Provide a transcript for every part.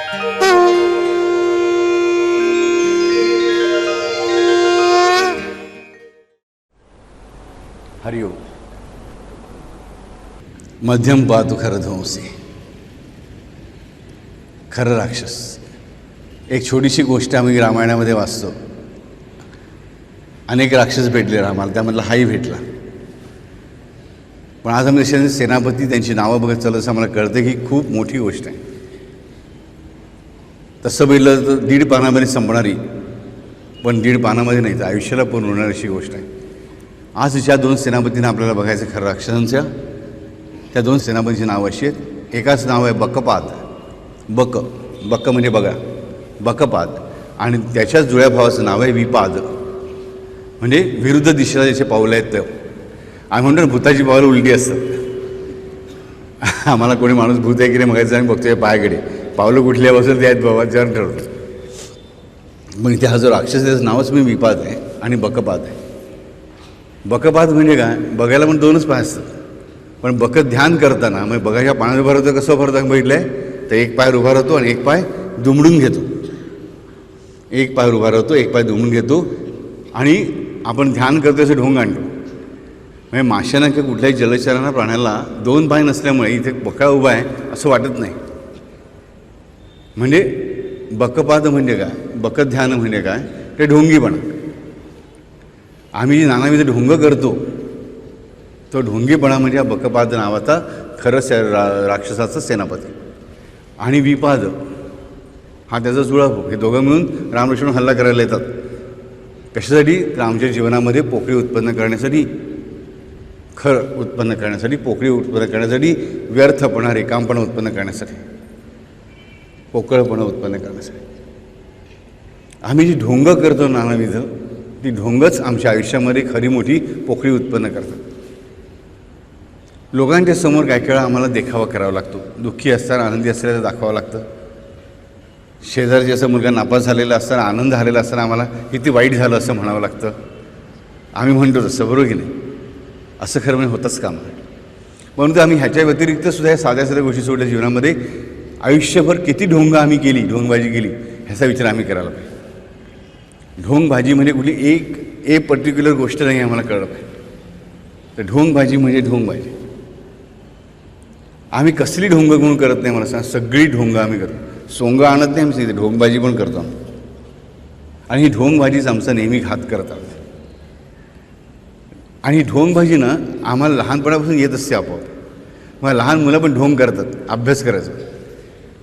हरिओम. मध्यम पातु खरं ध्वंसी, खरं राक्षस. एक छोटीशी गोष्ट आम्ही रामायणामध्ये वाचतो. अनेक राक्षस भेटले रामाला, त्यामधला हाही भेटला. पण आज आम्ही देशाचे सेनापती त्यांची नावं बघत चाललं असं आम्हाला कळतं की खूप मोठी गोष्ट आहे. तसं बघितलं तर 1.5 पानामध्ये संपणारी, पण 1.5 पानामध्ये नाही तर आयुष्याला पूर्ण होणारी अशी गोष्ट आहे. आज ज्या 2 सेनापतींना आपल्याला बघायचं खरं राक्षसांच्या, त्या 2 सेनापतींची नावं अशी आहेत. एकाच नाव आहे बकपाद. बक म्हणजे बघा, बकपाद. आणि त्याच्याच जुळ्या भावाचं नाव आहे विपाद, म्हणजे विरुद्ध दिशेला ज्याचे पावलं आहेत ते. आम्ही म्हणतो ना भूताची पावलं उलटी असतात. आम्हाला कोणी माणूस भूत आहे की नाही बघायचं आणि बघतो पायाकडे पावलं कुठल्या बसेल ते आहेत बाबा ज्यानं ठरवतो. मग इथे हा जो राक्षस आहे त्याचं नावच मी विपाद आहे आणि बकपाद आहे. बकपाद म्हणजे काय, बघायला पण 2च पाय असतात, पण बक ध्यान करताना मग बघायच्या पाण्यात उभा राहतो कसं भरतं बघितलं आहे तर एक पाय उभा राहतो आणि एक पाय दुमडून घेतो. एक पाय उभा राहतो, एक पाय दुमडून घेतो आणि आपण ध्यान करतो असं ढोंग आणतो. म्हणजे माशांना किंवा कुठल्याही जलचरांना प्राण्याला 2 पाय नसल्यामुळे इथे बकळा उभा आहे असं वाटत नाही. म्हणजे बकपाद म्हणजे काय, बकध्यान म्हणजे काय, ते ढोंगीपणा. आम्ही जे नानाविध ढोंग करतो तो ढोंगीपणा म्हणजे हा बकपाद नावाचा खरं राक्षसाचं सेनापती. आणि विपाद हा त्याचा जुळा भाऊ. हे दोघं मिळून रामलक्ष्मण हल्ला करायला येतात. कशासाठी, तर आमच्या जीवनामध्ये पोकळी उत्पन्न करण्यासाठी, खरं उत्पन्न करण्यासाठी, पोकळी उत्पन्न करण्यासाठी, व्यर्थपणा रिकामपणा उत्पन्न करण्यासाठी, पोकळपणा उत्पन्न करण्यासाठी. आम्ही जी ढोंग करतो नानाविध, ती ढोंगच आमच्या आयुष्यामध्ये खरी मोठी पोकळी उत्पन्न करतात. लोकांच्या समोर काही वेळा आम्हाला देखावा करावा लागतो. दुःखी असताना आनंदी असल्याचं दाखवावं लागतं. शेजारची असं मुलगा नापास झालेला असताना आनंद झालेला असताना आम्हाला किती वाईट झालं असं म्हणावं लागतं. आम्ही म्हणतो तसं, बरोबर की नाही? असं खरं म्हणजे होतंच काम आहे. परंतु आम्ही ह्याच्या व्यतिरिक्तसुद्धा ह्या साध्या साध्या गोष्टी सोडल्या जीवनामध्ये आयुष्यभर किती ढोंग आम्ही केली, ढोंगबाजी केली ह्याचा विचार आम्ही करायला पाहिजे. ढोंगबाजी म्हणजे कुठली एक पर्टिक्युलर गोष्ट नाही आम्हाला कळलं पाहिजे. तर ढोंगबाजी म्हणजे ढोंगबाजी. आम्ही कसली ढोंग म्हणून करत नाही मला सांग, सगळी ढोंग आम्ही करतो. सोंग आणत नाही आमची, ढोंगबाजी पण करतो आम्ही. आणि ही ढोंगबाजीच आमचा नेहमी घात करत आहोत. आणि ही ढोंगबाजी ना आम्हाला लहानपणापासून येत असते आपोआप. मग लहान मुलं पण ढोंग करतात, अभ्यास करायचं.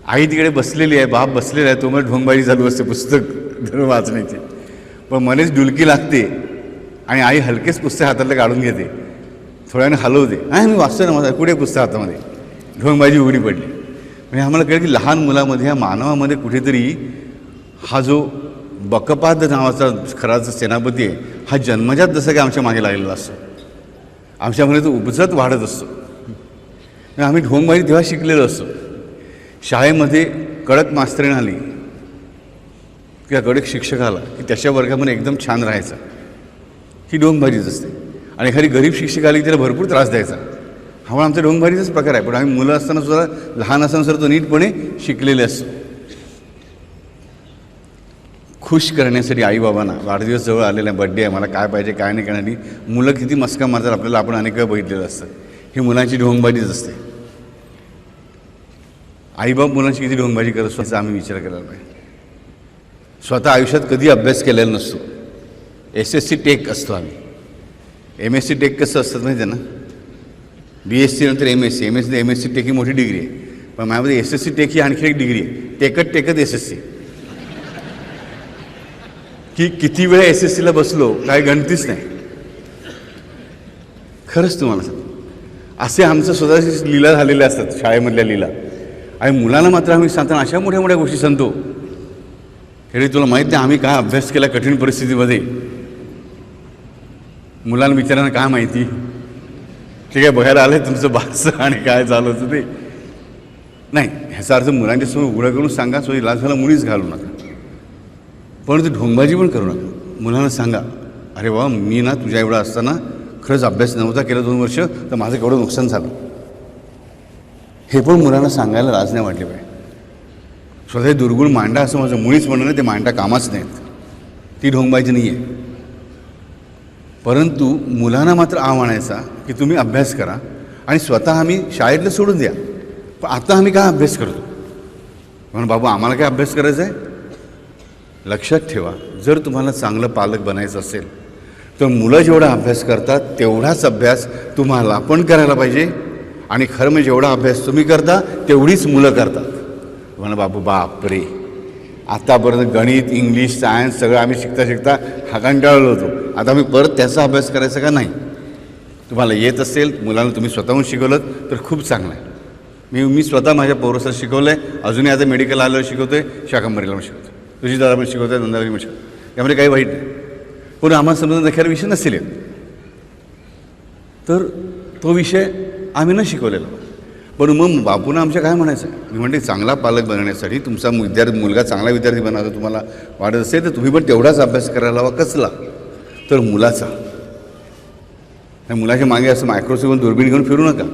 आई तिकडे बसलेली आहे, बाप बसलेला आहे, तो मला ढोंगबाजी चालू असते पुस्तक धरून वाचण्याची. पण मलाच डुलकी लागते आणि आई हलकेच पुस्तक हातातलं काढून घेते, थोड्याने हलवते. मी वाचतो ना, माझा कुठे पुस्तक हातामध्ये, ढोंगबाजी उघडी पडली. म्हणजे आम्हाला कळलं की लहान मुलामध्ये, ह्या मानवामध्ये कुठेतरी हा जो बकपाद नावाचा खराचा सेनापती आहे, हा जन्मजात जसं काय आमच्या मागे लागलेला असतो. आमच्यामध्ये तो उपजत वाढत असतो. आम्ही ढोंगबाजी तेव्हा शिकलेलो असतो. शाळेमध्ये कडक मास्तरीण आली किंवा कडक शिक्षक आला की त्याच्या वर्गामध्ये एकदम छान राहायचं, ही ढोंगबाजीच असते. आणि एखादी गरीब शिक्षक आली की त्याला भरपूर त्रास द्यायचा. हा पण आमचा ढोंगबाजीचाच प्रकार आहे. पण आम्ही मुलं असताना सुद्धा, लहान असताना सुद्धा तो नीटपणे शिकलेले असतो. खुश करण्यासाठी आईबाबांना वाढदिवस जवळ आलेला आहे, बड्डे आहे, मला काय पाहिजे काय नाही करण्यासाठी मुलं किती मस्का मारतात आपल्याला, आपण अनेक वेळा बघितलेलं असतं. ही मुलांची ढोंगबाजीच असते. आईबाप मुलांची किती ढोंगबाजी करत असतो याचा आम्ही विचार करायला पाहिजे. स्वतः आयुष्यात कधी अभ्यास केलेला नसतो. SSC टेक असतो आम्ही. MSc टेक कसं असतं माहिती आहे ना, BSc नंतर MSc, MSc MSc टेक ही मोठी डिग्री आहे. पण माझ्यामध्ये SSC टेक ही आणखी एक डिग्री आहे. टेकत SSC. की किती वेळा SSCला बसलो काय गणतीच नाही. खरंच तुम्हाला सांग, असे आमचं स्वतःची लीला झालेल्या असतात शाळेमधल्या लीला. आणि मुलांना मात्र आम्ही सांगताना अशा मोठ्या मोठ्या गोष्टी सांगतो. हे तुला माहीत नाही आम्ही काय अभ्यास केला कठीण परिस्थितीमध्ये. मुलांना विचारांना काय माहिती, ठीक आहे बघायला आलं आहे तुमचं बास आणि काय चालू होतं ते नाही. ह्याचा अर्थ मुलांच्या समोर उघडं करून सांगा, सो लाज झाला मुळीच घालू नका. परंतु ढोंगबाजी पण करू नका. मुलांना सांगा, अरे वा मी ना तुझ्या एवढा असताना खरंच अभ्यास नव्हता केला 2 वर्ष, तर माझं केवढं नुकसान झालं. हे पण मुलांना सांगायला लाज नाही वाटली पाहिजे. स्वतः दुर्गुण मांडा असं माझं मुळीच म्हणणं नाही, ते मांडा कामाच नाहीत, ती ढोंगबाजी नाही आहे. परंतु मुलांना मात्र आणायचा की तुम्ही अभ्यास करा आणि स्वतः आम्ही शाळेतलं सोडून द्या, पण आता आम्ही काय अभ्यास करतो म्हणून बाबू आम्हाला काय अभ्यास करायचा आहे. लक्षात ठेवा, जर तुम्हाला चांगलं पालक बनायचं असेल तर मुलं जेवढा अभ्यास करतात तेवढाच अभ्यास तुम्हाला पण करायला पाहिजे. आणि खरं म्हणजे जेवढा अभ्यास तुम्ही करता तेवढीच मुलं करतात. म्हणा बाबू बापरे, आतापर्यंत गणित, इंग्लिश, सायन्स सगळं आम्ही शिकता शिकता कंटाळलो होतो, आता आम्ही परत त्याचा अभ्यास करायचा का नाही. तुम्हाला येत असेल, मुलांना तुम्ही स्वतःहून शिकवलं तर खूप चांगलं आहे. मी स्वतः माझ्या पोरसला शिकवलं आहे, अजूनही आता मेडिकल आल्यावर शिकवतो आहे, शाकंभरीला पण शिकवतो, तुझी दादा पण शिकवतो आहे, नंदावरी पण शिकवतो, त्यामध्ये काही वाईट नाही. पण आम्हाला समजा एखादा विषय नसेल तर तो विषय आम्ही न शिकवलेला. पण मग बापूंना आमच्या काय म्हणायचं, मी म्हणते चांगला पालक बनण्यासाठी तुमचा मुलगा चांगला विद्यार्थी बनायचा तुम्हाला वाटत असेल तर तुम्ही पण तेवढाच अभ्यास करायला हवा. कसला तर मुलाचा. त्या मुलाच्या मागे असं मायक्रोस्कोप दुर्बीण घेऊन फिरू नका,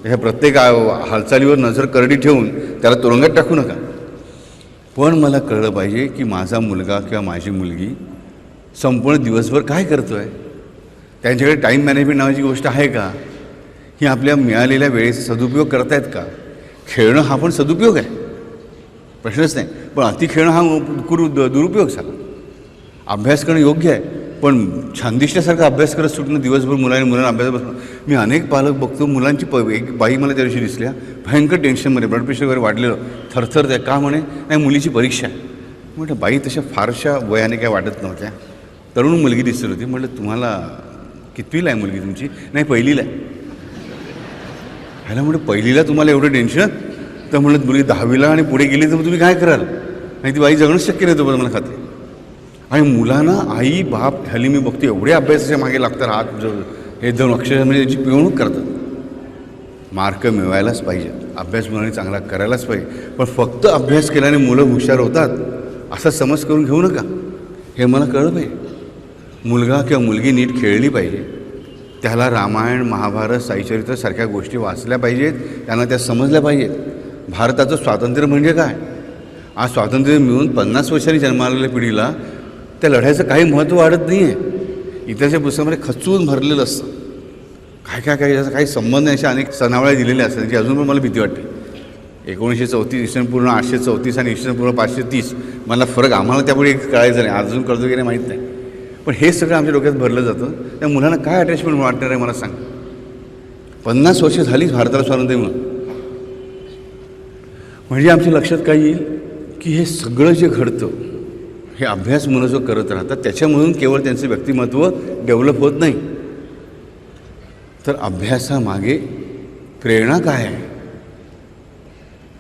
ह्या प्रत्येक हालचालीवर नजर करडी ठेवून त्याला तुरुंगात टाकू नका. पण मला कळलं पाहिजे की माझा मुलगा किंवा माझी मुलगी संपूर्ण दिवसभर काय करतो आहे, त्यांच्याकडे टाईम मॅनेजमेंट नावाची गोष्ट आहे का, ही आपल्या मिळालेल्या वेळेचा सदुपयोग करतायत का. खेळणं हा पण सदुपयोग आहे, प्रश्नच नाही, पण अति खेळणं हा दुरुपयोग झाला. अभ्यास करणं योग्य आहे, पण छानदिसल्यासारखा अभ्यास करत सुटणं दिवसभर मुलांना अभ्यास बसणं. मी अनेक पालक बघतो, मुलांची एक बाई मला त्या दिवशी दिसल्या भयंकर टेन्शनमध्ये, ब्लड प्रेशर वगैरे वाढलेलं, थरथर त्या का म्हणे नाही मुलीची परीक्षा आहे. म्हटलं बाई तशा फारशा वयाने काय वाटत नव्हत्या, तरुण मुलगी दिसत होती. म्हटलं तुम्हाला कितवीला आहे मुलगी तुमची, नाही पहिलीला आहे. ह्याला म्हटलं पहिलीला तुम्हाला एवढं टेन्शन, तर म्हणलं मुलगी 10वीला आणि पुढे गेली तर तुम्ही काय कराल, नाही ती बाई जगणंच शक्य नाही तुम्हाला, मला खात्री. आणि मुलांना आई बाप हल्ली मी बघतो एवढे अभ्यासाच्या मागे लागतात, हात जो हे दोन अक्षर म्हणजे त्याची पिळवणूक करतात. मार्क मिळवायलाच पाहिजे, अभ्यास मुलांनी चांगला करायलाच पाहिजे, पण फक्त अभ्यास केल्याने मुलं हुशार होतात असा समज करून घेऊ नका. हे मला कळलं पाहिजे. मुलगा किंवा मुलगी नीट खेळली पाहिजे, त्याला रामायण महाभारत साईचरित्र सारख्या गोष्टी वाचल्या पाहिजेत, त्यांना त्या समजल्या पाहिजेत. भारताचं स्वातंत्र्य म्हणजे काय, आज स्वातंत्र्य मिळून 50 वर्षांनी जन्मालेल्या पिढीला त्या लढ्याचं काही महत्त्व वाढत नाही आहे. इतिहासाच्या पुस्तकामध्ये खचून भरलेलं असतं, काय याचा काही संबंध नाही, अशा अनेक सनावळ्या दिलेल्या असतात ज्याची अजून पण मला भीती वाटते. 1934 ईस्वी पूर्ण 834 आणि ईस्वी पूर्ण 530 मला फरक आम्हाला त्यापुढे कळायचं नाही, अजून कळतं की नाही माहीत नाही. पण हे सगळं आमच्या डोक्यात भरलं जातं. त्या मुलांना काय अटॅचमेंट वाटणार आहे मला सांग. 50 वर्ष झालीच भारताला स्वातंत्र्य म्हणून, म्हणजे आमच्या लक्षात काय येईल की हे सगळं जे घडतं हे अभ्यास मुलं जो करत राहतात त्याच्यामधून केवळ त्यांचं व्यक्तिमत्व डेव्हलप होत नाही, तर अभ्यासामागे प्रेरणा काय आहे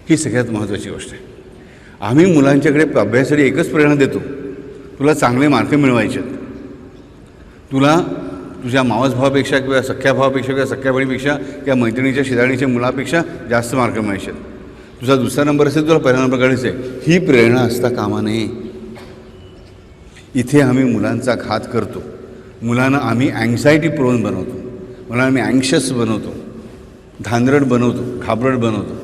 ही सगळ्यात महत्त्वाची गोष्ट आहे. आम्ही मुलांच्याकडे अभ्यासासाठी एकच प्रेरणा देतो, तुला चांगले मार्क मिळवायचे, तुला तुझ्या मावस भावापेक्षा किंवा सख्या भावापेक्षा किंवा सख्या बहिणीपेक्षा किंवा मैत्रिणीच्या शेजारणीच्या मुलापेक्षा जास्त मार्क मिळायचे, तुझा दुसरा नंबर असेल तुला पहिला नंबर काढायचा आहे, ही प्रेरणा असता कामा नये. इथे आम्ही मुलांचा घात करतो, मुलांना आम्ही अँक्झायटी प्रोन बनवतो, मुलांना आम्ही अँक्शस बनवतो, धांदरट बनवतो, घाबरट बनवतो.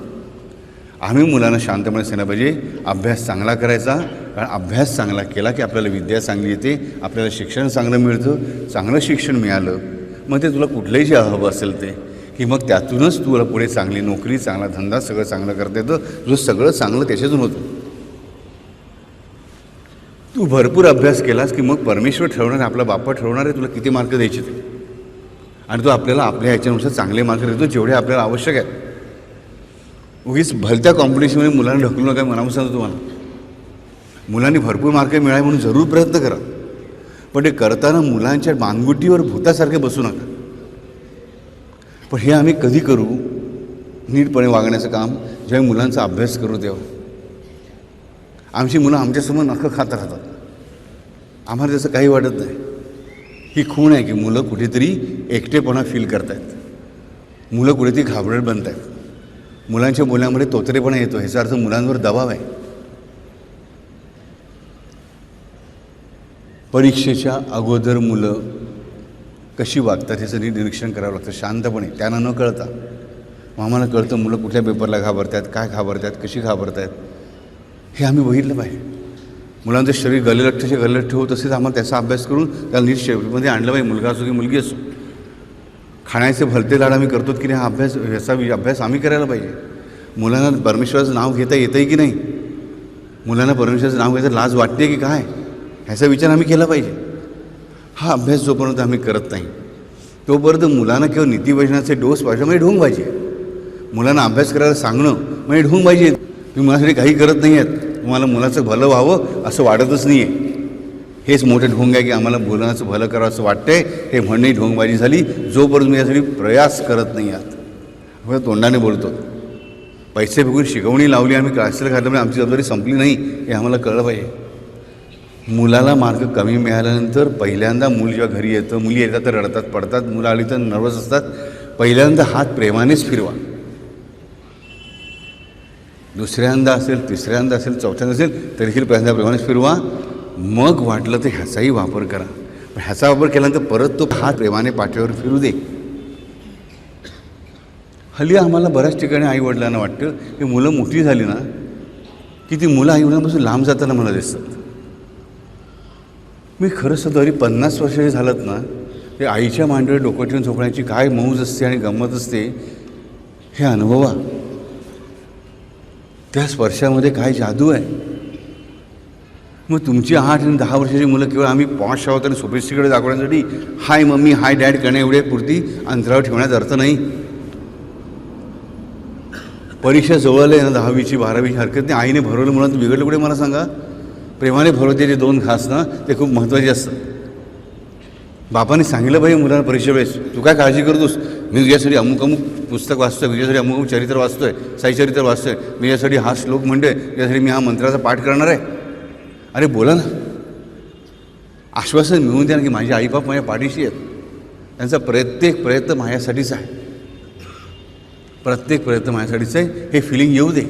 आम्ही मुलांना शांतपणे सांगितलं पाहिजे अभ्यास चांगला करायचा, कारण अभ्यास चांगला केला की आपल्याला विद्या चांगली येते, आपल्याला शिक्षण चांगलं मिळतं. चांगलं शिक्षण मिळालं मग ते तुला कुठलंही जे हवं असेल ते की मग त्यातूनच तुला पुढे चांगली नोकरी, चांगला धंदा सगळं चांगलं करता येतं, तुझं सगळं चांगलं त्याच्यातून होतं. तू भरपूर अभ्यास केलास की मग परमेश्वर ठरवणार, आपला बाप्पा ठरवणार आहे तुला किती मार्क द्यायचे ते, आणि तो आपल्याला आपल्या ह्याच्यानुसार चांगले मार्क देतो जेवढे आपल्याला आवश्यक आहेत. उगीच भलत्या कॉम्पिटिशनमध्ये मुलांना ढकलू नका. म्हणावं सांगतो तुम्हाला, मुलांनी भरपूर मार्क मिळावे म्हणून जरूर प्रयत्न करा, पण ते करताना मुलांच्या मानगुटीवर भूतासारखे बसू नका. पण हे आम्ही कधी करू नीटपणे वागण्याचं काम, जेव्हा मुलांचा अभ्यास करू तेव्हा. आमची मुलं आमच्यासमोर नखं खात राहतात, आम्हाला त्याचं काही वाटत नाही. ही खूण आहे की मुलं कुठेतरी एकटेपणा फील करत आहेत, मुलं कुठेतरी घाबरट बनत आहेत, मुलांच्या बोलण्यामध्ये तोतरेपणा येतो, ह्याचा अर्थ मुलांवर दबाव आहे. परीक्षेच्या अगोदर मुलं कशी वागतात ह्याचं निरीक्षण करावं लागतं शांतपणे, त्यांना न कळता. मग आम्हाला कळतं मुलं कुठल्या पेपरला घाबरतात, काय घाबरतात, कशी घाबरत आहेत. हे आम्ही बघितलं पाहिजे. मुलांचं शरीर गललठ्ठचे गललठ्ठ होत असेल तर आम्हाला त्याचा अभ्यास करून त्याला नीट शेवटमध्ये आणलं पाहिजे. मुलगा असो की मुलगी असो. खाण्याचे भलते लाड आम्ही करतो की नाही, हा याचा अभ्यास आम्ही करायला पाहिजे. मुलांना परमेश्वराचं नाव घेता येतंय की नाही, मुलांना परमेश्वराचं नाव घ्यायचं लाज वाटते की काय, ह्याचा विचार आम्ही केला पाहिजे. हा अभ्यास जोपर्यंत आम्ही करत नाही तोपर्यंत मुलांना केवळ नीतिवचनाचे डोस पाहिजे म्हणजे ढोंगबाजी आहे. मुलांना अभ्यास करायला सांगणं म्हणजे ढोंगबाजी आहे. तुम्ही मुलासाठी काही करत नाही आहेत, तुम्हाला मुलाचं भलं व्हावं असं वाटतच नाही आहे. हेच मोठं ढोंग आहे की आम्हाला मुलांचं भलं करावं असं वाटतंय, हे म्हणणंही ढोंगबाजी झाली. जोपर्यंत तुम्ही यासाठी प्रयास करत नाही आहात. आपण तोंडाने बोलतो, पैसे बघून शिकवणी लावली, आम्ही क्लासला घातल्यामुळे आमची जबाबदारी संपली नाही हे आम्हाला कळलं पाहिजे. मुलाला मार्क कमी मिळाल्यानंतर पहिल्यांदा मूल जेव्हा घरी येतं, मुली येतात तर रडतात पडतात, मुलं आली तर नर्वस असतात, पहिल्यांदा हात प्रेमानेच फिरवा. दुसऱ्यांदा असेल, तिसऱ्यांदा असेल, चौथ्यांदा असेल तरी देखील पहिल्यांदा प्रेमानेच फिरवा. मग वाटलं तर ह्याचाही वापर करा. पण ह्याचा वापर केल्यानंतर परत तो हात प्रेमाने पाठीवर फिरू दे. हल्ली आम्हाला बऱ्याच ठिकाणी आईवडिलांना वाटतं की मुलं मोठी झाली ना की ती मुलं आईवडिलांपासून लांब जाताना मला दिसतात. मी खरंच तरी 50 वर्षाचे झालं ना, ते आईच्या मांडीवर डोकं ठेवून झोपण्याची काय मौज असते आणि गंमत असते हे अनुभवा. त्या स्पर्शामध्ये काय जादू आहे. मग तुमची 8 आणि 10 वर्षाची मुलं केवळ आम्ही पॉश आहोत आणि सोफिस्टिकेटेड दाखवण्यासाठी हाय मम्मी हाय डॅड करणे एवढे पुरती अंतरावर ठेवण्याचा अर्थ नाही. परीक्षा जवळ आली ना, 10वीची 12वीची हरकत नाही. आईने भरवलं मुलांना बिघडलं कुठे मला सांगा. प्रेमाने भरवते जे 2 घास ना ते खूप महत्त्वाचे असतात. बापाने सांगितलं पाहिजे मुलांना परीक्षा वेळेस, तू काय काळजी करतोस, मी तुझ्यासाठी अमुक अमुक पुस्तक वाचतोय, मी तुझ्यासाठी अमुक अमुक चरित्र वाचतोय, साईचरित्र वाचतोय, मी यासाठी हा श्लोक म्हणतोय, त्यासाठी मी हा मंत्राचा पाठ करणार आहे. अरे बोला ना, आश्वासन मिळवून द्या ना की माझे आईबाप माझ्या पाठीशी आहेत. त्यांचा प्रत्येक प्रयत्न माझ्यासाठीच आहे, प्रत्येक प्रयत्न माझ्यासाठीच आहे. हे फिलिंग येऊ दे.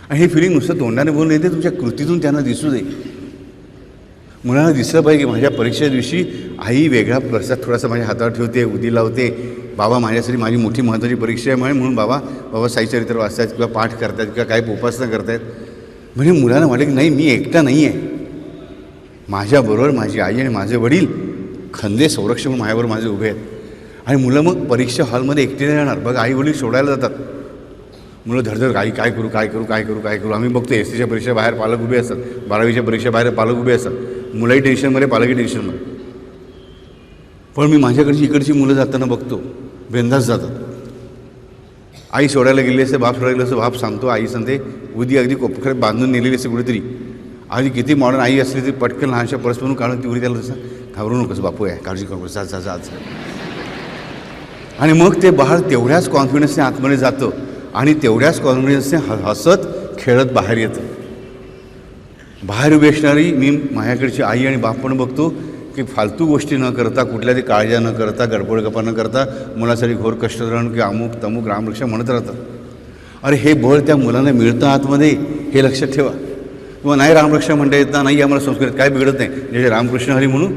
आणि हे फिलिंग नुसतं तोंडाने बोलून येते, तुमच्या कृतीतून त्यांना दिसू दे. मुलांना दिसलं पाहिजे की माझ्या परीक्षे दिवशी आई वेगळा प्रसाद थोडासा माझ्या हातावर ठेवते, उदी लावते. बाबा माझ्यासाठी माझी मोठी महत्त्वाची परीक्षा आहे म्हणून बाबा साईचरित्र वाचत आहेत किंवा पाठ करत आहेत किंवा काही उपासना करत आहेत. म्हणजे मुलांना वाटलं की नाही मी एकटा नाही आहे, माझ्याबरोबर माझी आई आणि माझे वडील खंदे संरक्षण माझ्याबरोबर माझे उभे आहेत. आणि मुलं मग परीक्षा हॉलमध्ये एकटी नाही राहणार. बघा आई वडील सोडायला जातात, मुलं धडधड आई काय करू काय करू काय करू काय करू. आम्ही बघतो एसटीच्या परीक्षा बाहेर पालक उभे असतात, 12वीच्या परीक्षा बाहेर पालक उभे असतात. मुलंही टेन्शनमध्ये पालकही टेन्शनमध्ये. पण मी माझ्याकडची इकडची मुलं जाताना बघतो बिनधास्त जातात. आई सोडायला गेली असते, बाप सोडायला गेलं असं, बाप सांगतो, आई सांगते, उदी अगदी कोपऱ्यात बांधून नेलेली असते कुठेतरी. आधी किती मॉडर्न आई असली तरी पटकन लहानशा परस्परून काढून ती उडी त्याला तसं घाबरू नकोस बापू आहे, काळजी करू जा जा जा. आणि मग ते बाळ तेवढ्याच कॉन्फिडन्सने आतमध्ये जातं आणि तेवढ्याच कॉन्फिडन्सने हसत खेळत बाहेर येतं. बाहेर उभी असणारी मी माझ्याकडची आई आणि बाप पण बघतो की फालतू गोष्टी न करता, कुठल्या ते काळज्या न करता, गडबडगप्पा न करता मुलासाठी घोर कष्टधरण की अमुक तमुक रामरक्षा म्हणत राहतात. अरे हे बळ त्या मुलांना मिळतं आतमध्ये, हे लक्षात ठेवा. किंवा नाही रामरक्षा म्हणता येत ना, नाही आम्हाला संस्कृत काय बिघडत नाही, जसे रामकृष्ण हरी म्हणू,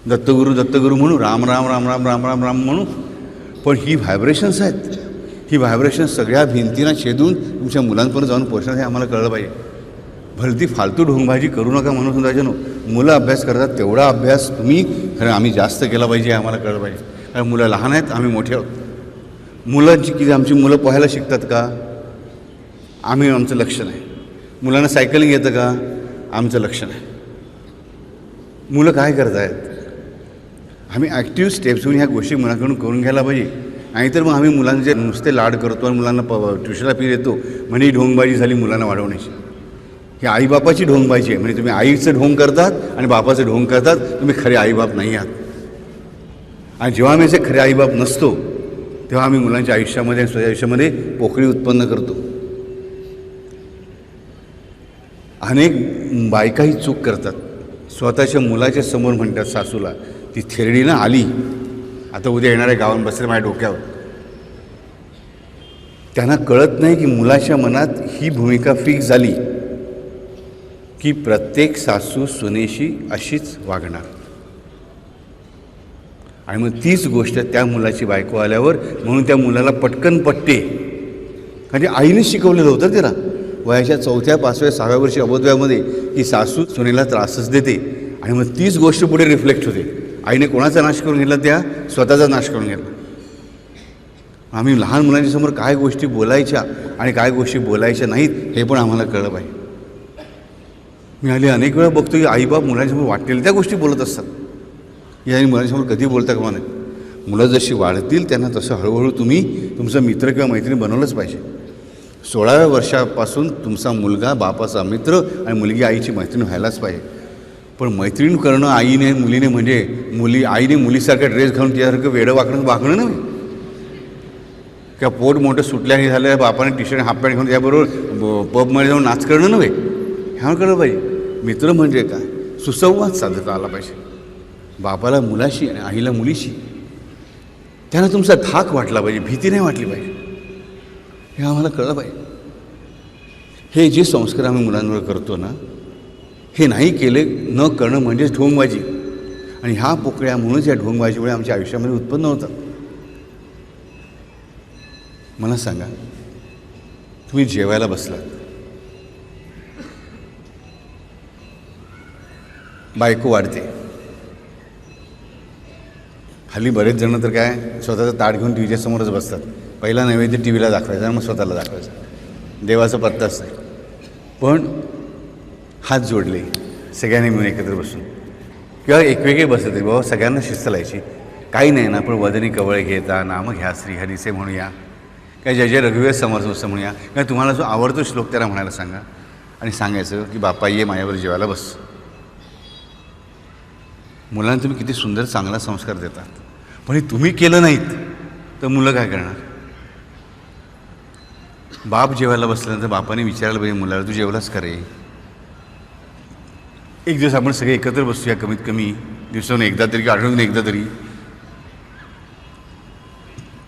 दत्तगुरू म्हणू, राम राम राम राम राम राम राम म्हणू. पण ही व्हायब्रेशन्स आहेत, ही व्हायब्रेशन्स सगळ्या भिंतींना छेदून तुमच्या मुलांपर्यंत जाऊन पोहोचणार हे आम्हाला कळलं पाहिजे. भलती फालतू ढोंगबाजी करू नका म्हणून समजायचं नो. मुलं अभ्यास करतात तेवढा अभ्यास तुम्ही खरं आम्ही जास्त केला पाहिजे हे आम्हाला कळलं पाहिजे. कारण मुलं लहान आहेत, आम्ही मोठे आहोत. मुलांची की आमची मुलं पोहायला शिकतात का, आम्ही आमचं लक्ष नाही. मुलांना सायकलिंग येतं का, आमचं लक्ष नाही. मुलं काय करत आहेत, आम्ही ॲक्टिव्ह स्टेप्स घेऊन ह्या गोष्टी मुलांकडून करून घ्यायला पाहिजे. नाहीतर मग आम्ही मुलांचे नुसते लाड करतो आणि मुलांना ट्युशनला फी देतो म्हणजे ही ढोंगबाजी झाली मुलांना वाढवण्याची. ही आईबापाची ढोंगबाजी आहे. म्हणजे तुम्ही आईचं ढोंग करतात आणि बापाचं ढोंग करतात, तुम्ही खरे आईबाप नाही आहात. आणि जेव्हा आम्ही असे खरे आईबाप नसतो तेव्हा आम्ही मुलांच्या आयुष्यामध्ये आणि स्वतःच्या आयुष्यामध्ये पोकळी उत्पन्न करतो. अनेक बायकाही चूक करतात, स्वतःच्या मुलाच्या समोर म्हणतात सासूला, ती थेरडीनं आली आता उद्या येणाऱ्या गावात बसले माझ्या डोक्यावर. त्यांना कळत नाही की मुलाच्या मनात ही भूमिका फिक्स झाली की प्रत्येक सासू सुनेशी अशीच वागणार. आणि मग तीच गोष्ट त्या मुलाची बायको आल्यावर म्हणून त्या मुलाला पटकन पटते, कारण ते आईने शिकवलेलं होतं त्याला. वयाच्या 4व्या 5व्या 6व्या वर्षी अबोधव्यामध्ये की सासू सुनेला त्रासच देते आणि मग तीच गोष्ट पुढे रिफ्लेक्ट होते. आईने कोणाचा नाश करून घेतला? त्या स्वतःचा नाश करून घेतला. आम्ही लहान मुलांच्या समोर काय गोष्टी बोलायच्या आणि काय गोष्टी बोलायच्या नाहीत हे पण आम्हाला कळलं पाहिजे. मी हल्ली अनेक वेळा बघतो की आईबाप मुलांसमोर वाटलेल्या त्या गोष्टी बोलत असतात. या मुलांसमोर कधी बोलता का नाही. मुलं जशी वाढतील त्यांना तसं हळूहळू तुम्ही तुमचा मित्र किंवा मैत्रीण बनवलंच पाहिजे. 16व्या वर्षापासून तुमचा मुलगा बापाचा मित्र आणि मुलगी आईची मैत्रीण व्हायलाच पाहिजे. पण मैत्रीण करणं आईने मुलीने म्हणजे आईने मुलीसारखा ड्रेस घालून तिच्यासारखं वेडं वागणं नव्हे. किंवा पोट मोठं सुटल्याने झालं बापाने टी शर्ट हाफ पॅन्ट घालून त्याबरोबर पबमध्ये जाऊन नाच करणं नव्हे. ह्यावर कळलं पाहिजे मित्र म्हणजे काय, सुसंवाद साधता आला पाहिजे. बापाला मुलाशी आणि आईला मुलीशी त्यांना तुमचा धाक वाटला पाहिजे, भीती नाही वाटली पाहिजे. हे आम्हाला कळलं पाहिजे. हे जे संस्कार आम्ही मुलांवर करतो ना, हे नाही केले न करणं म्हणजेच ढोंगबाजी. आणि ह्या पोकळ्या म्हणूनच या ढोंगबाजीमुळे आमच्या आयुष्यामध्ये उत्पन्न होतात. मला सांगा, तुम्ही जेवायला बसलात, बायको वाढते. हल्ली बरेच जण तर काय स्वतःचं ताट घेऊन टी व्हीच्या समोरच बसतात. पहिला नैवेद्य टी व्हीला दाखवायचा आणि मग स्वतःला दाखवायचा. देवाचा पत्ताच नाही. पण हात जोडले सगळ्यांनी मिळून एकत्र बसून किंवा एकवेगळे बसले तरी बाबा सगळ्यांना शिस्त लायची. काही नाही ना, पण वदनी कवळे घेता नाम घ्या श्रीहरीचे म्हणूया, काय जय जय रघुवीर समर्थ म्हणूया, काय तुम्हाला जो आवडतो श्लोक त्याला म्हणायला सांगा आणि सांगायचं की बापा ये माझ्यावर जेवायला बस. मुलांना तुम्ही किती सुंदर चांगला संस्कार देतात. पण हे तुम्ही केलं नाहीत तर मुलं काय करणार? बाप जेवायला बसल्यानंतर बापाने विचारायला पाहिजे मुलाला, तू जेवलास का रे? एक दिवस आपण सगळे एकत्र बसूया, कमीत कमी दिवसातून एकदा तरी, आठवड्यातून एकदा तरी.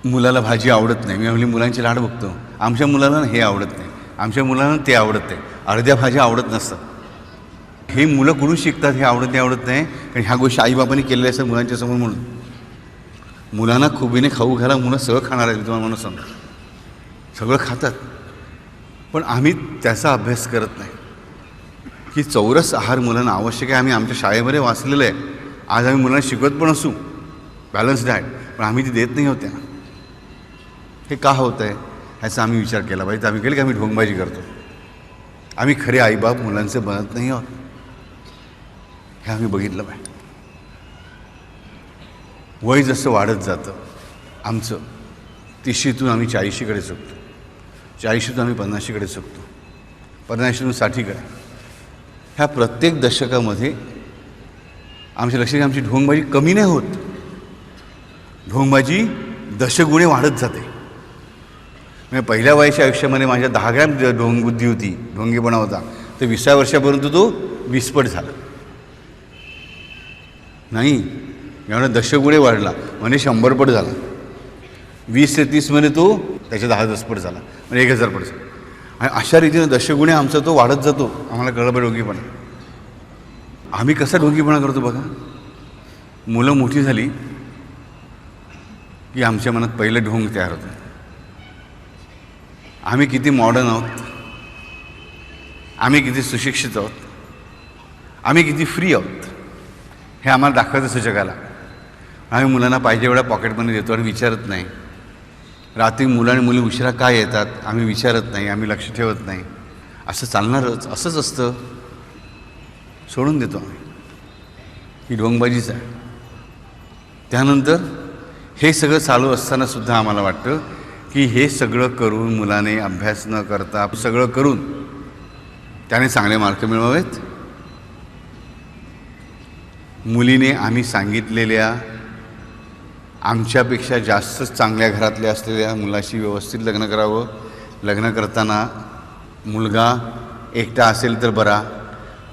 मुलाला भाजी आवडत नाही, मी म्हणली मुलांचे लाड बघतो. आमच्या मुलाला हे आवडत नाही, आमच्या मुलांना ते आवडत नाही, अर्ध्या भाज्या आवडत नसतात. हे मुलं कुठून शिकतात हे आवडत नाही. कारण ह्या गोष्टी आईबापांनी केलेल्या असतात मुलांच्या समोर. म्हणून मुलांना खुबीने खाऊ घाला, मुलं सगळं खाणार आहेत. तुम्हाला म्हणून सांगा, सगळं खातात. पण आम्ही त्याचा अभ्यास करत नाही की चौरस आहार मुलांना आवश्यक आहे. आम्ही आमच्या शाळेमध्ये वाचलेलं आहे. आज आम्ही मुलांना शिकवत पण असू बॅलन्स डाएट, पण आम्ही ती देत नाही होत त्यांना. हे का होतं आहे ह्याचा आम्ही विचार केला पाहिजे. आम्ही केलं की आम्ही ढोंगबाजी करतो. आम्ही खरे आईबाप मुलांचे बनत नाही आहोत. हे आम्ही बघितलं पाहिजे. वय जसं वाढत जातं आमचं, 30शीतून आम्ही 40शीकडे चुकतो, 40शीतून आम्ही 50शीकडे चुकतो, 50शीतून 60कडे. ह्या प्रत्येक दशकामध्ये आमच्या लक्षात आमची ढोंगबाजी कमी नाही होत, ढोंगबाजी दशगुणे वाढत जाते. म्हणजे पहिल्या वयाच्या आयुष्यामध्ये माझ्या 10 ग्रॅम ढोंगबुद्धी होती, ढोंगीपणा होता, तर 20व्या वर्षापर्यंत तो 20पट झाला. नाही, एवढा दशगुणे वाढला म्हणजे 100पट झाला. 20 ते 30मध्ये तो त्याच्या 10-10पट झाला, म्हणजे 1000पट झाला. आणि अशा रीतीने दशगुणे आमचा तो वाढत जातो. आम्हाला कळलं पाहिजे ढोंगीपणा. आम्ही कसा ढोंगीपणा करतो बघा. मुलं मोठी झाली की आमच्या मनात पहिलं ढोंग तयार होतं. आम्ही किती मॉडर्न आहोत, आम्ही किती सुशिक्षित आहोत, आम्ही किती फ्री आहोत हे आम्हाला दाखवायचं असं जगाला. आम्ही मुलांना पाहिजे एवढा पॉकेटमध्ये देतो आणि विचारत नाही. रात्री मुलं आणि मुली उशिरा काय येतात आम्ही विचारत नाही, आम्ही लक्ष ठेवत नाही. असं चालणारच, असंच असतं. सोडून देतो आम्ही. ही ढोंगबाजीच आहे. त्यानंतर हे सगळं चालू असतानासुद्धा आम्हाला वाटतं की हे सगळं करून मुलाने अभ्यास न करता सगळं करून त्याने चांगले मार्क मिळवावेत. मुलीने आम्ही सांगितलेल्या आमच्यापेक्षा जास्तच चांगल्या घरातल्या असलेल्या मुलाशी व्यवस्थित लग्न करावं. लग्न करताना मुलगा एकटा असेल तर बरा,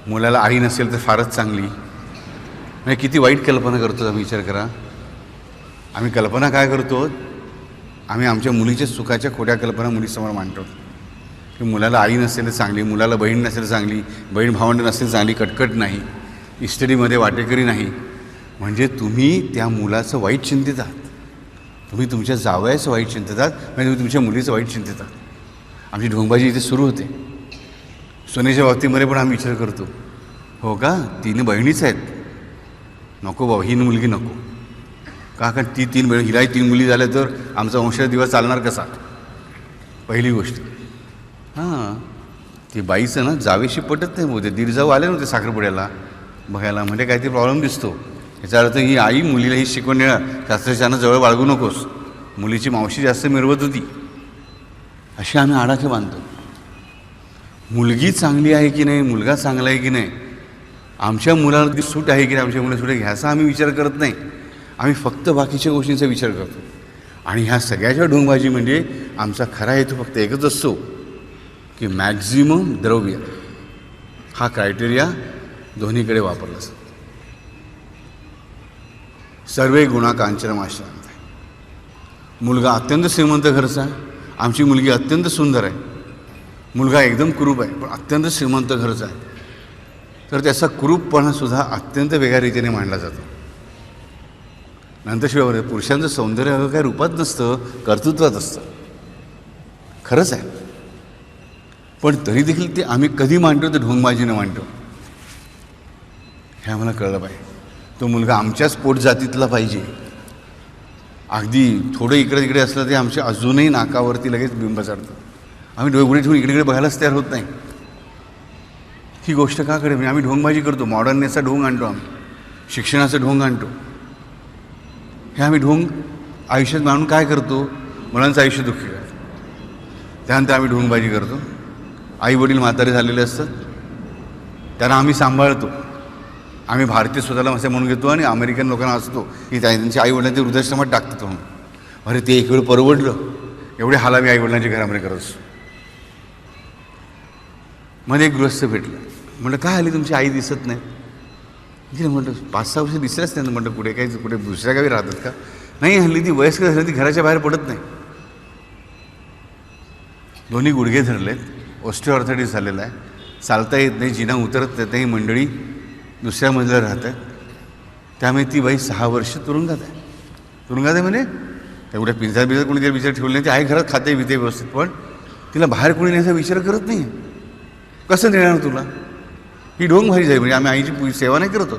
मुलाला आई नसेल तर फारच चांगली. म्हणजे किती वाईट कल्पना करतो आम्ही, विचार करा. आम्ही कल्पना काय करतो, आम्ही आमच्या मुलीच्या सुखाच्या खोट्या कल्पना मुलीसमोर मांडतो की मुलाला आई नसेल तर चांगली, मुलाला बहीण नसेल चांगली, बहीण भावंड नसेल चांगली, कटकट नाही, इस्टडीमध्ये वाटेकरी नाही. म्हणजे तुम्ही त्या मुलाचं वाईट चिंतित आहात, तुम्ही तुमच्या जावयाचं वाईट चिंतित आहात, म्हणजे तुम्ही तुमच्या मुलीचं वाईट चिंतित आहात. आमची ढोंगबाजी इथे सुरू होते. सुनेच्या बाबतीमध्ये पण आम्ही विचार करतो, हो का 3 बहिणीच आहेत, नको बाबा ही मुलगी नको. का कारण ती 3 बहीण, हिलाही 3 मुली झाल्या तर आमचा वंशाचा दिवस चालणार कसा, पहिली गोष्ट. हां, ती बाईचं ना जावेशी पटत नाही होते. दीड जाऊ आले नव्हते साखरपुड्याला बघायला, म्हणजे काहीतरी प्रॉब्लेम दिसतो. याचा अर्थ ही आई मुलीला ही शिकवण देणार, शास्त्रशानं जवळ बाळगू नकोस. मुलीची मावशी जास्त मिरवत होती, अशी आम्ही आडाखे बांधतो. मुलगी चांगली आहे की नाही, मुलगा चांगला आहे की नाही, आमच्या मुलाला ती सूट आहे की नाही, आमच्या मुलाला सूट आहे ह्याचा आम्ही विचार करत नाही. आम्ही फक्त बाकीच्या गोष्टींचा विचार करतो. आणि ह्या सगळ्याच्या ढोंगबाजी म्हणजे आमचा खरा हेतू फक्त एकच असतो की मॅक्झिमम द्रव्य हा क्रायटेरिया दोन्हीकडे वापरला जातो. सर्वे गुणा कांचनमाश्रय. मुलगा अत्यंत श्रीमंत घरचा आहे, आमची मुलगी अत्यंत सुंदर आहे, मुलगा एकदम कुरूप आहे पण अत्यंत श्रीमंत घरचा आहे, तर त्याचा कुरूपपणासुद्धा अत्यंत वेगळ्या रीतीने मांडला जातो. नंतर शिवाय पुरुषांचं सौंदर्य अगं काही रूपात नसतं, कर्तृत्वात असतं. खरंच आहे, पण तरी देखील ते आम्ही कधी मांडतो ते ढोंगबाजीनं मांडतो. हे आम्हाला कळलं पाहिजे. तो मुलगा आमच्याच पोट जातीतला पाहिजे. अगदी थोडं इकडे तिकडे असलं ते आमच्या अजूनही नाकावरती लगेच बिंब चढतं. आम्ही डोळे ठेवून इकडे बघायलाच तयार होत नाही. ही गोष्ट का करेल, म्हणजे आम्ही ढोंगबाजी करतो. मॉडर्ननेसचा ढोंग आणतो, आम्ही शिक्षणाचा ढोंग आणतो. हे आम्ही ढोंग आयुष्यात मानून काय करतो, मुलांचं आयुष्य दुःखी करतो. त्यानंतर आम्ही ढोंगबाजी करतो. आई वडील म्हातारे झालेले असतात, त्यांना आम्ही सांभाळतो. आम्ही भारतीय स्वतःला असे म्हणून घेतो आणि अमेरिकन लोकांना असतो की त्यांच्या आईवडिलांचे वृद्धाश्रमात टाकतात म्हणून. अरे ते एक वेळ परवडलं, एवढे हाल आम्ही आईवडिलांच्या घरामध्ये करत असतो. मध्ये एक गृहस्थ भेटलं, म्हटलं काय आली तुमची आई दिसत नाही. म्हटलं 5-6 वर्ष दिसल्याच नाही. म्हटलं कुठे काही कुठे दुसऱ्या गावी राहतात का. नाही, हल्ली ती वयस्कर झाली, ती घराच्या बाहेर पडत नाही. दोन्ही गुडघे धरलेत, ऑस्टिओआर्थरायटिस झालेला आहे, चालता येत नाही, जिना उतरत नाही. मंडळी दुसऱ्या मजल्यावर राहत आहेत. त्यामुळे ती बाई 6 वर्ष तुरुंगात आहे. तुरुंगात आहे म्हणजे तेवढ्या पिंजरा कोणी त्या विचार ठेवले नाही. ती आई घरात खाते विते व्यवस्थित, पण तिला बाहेर कोणी न्यायचा विचार करत नाही. कसं देणार तुला, ही ढोंगबाजी आहे. म्हणजे आम्ही आईची सेवा नाही करतो.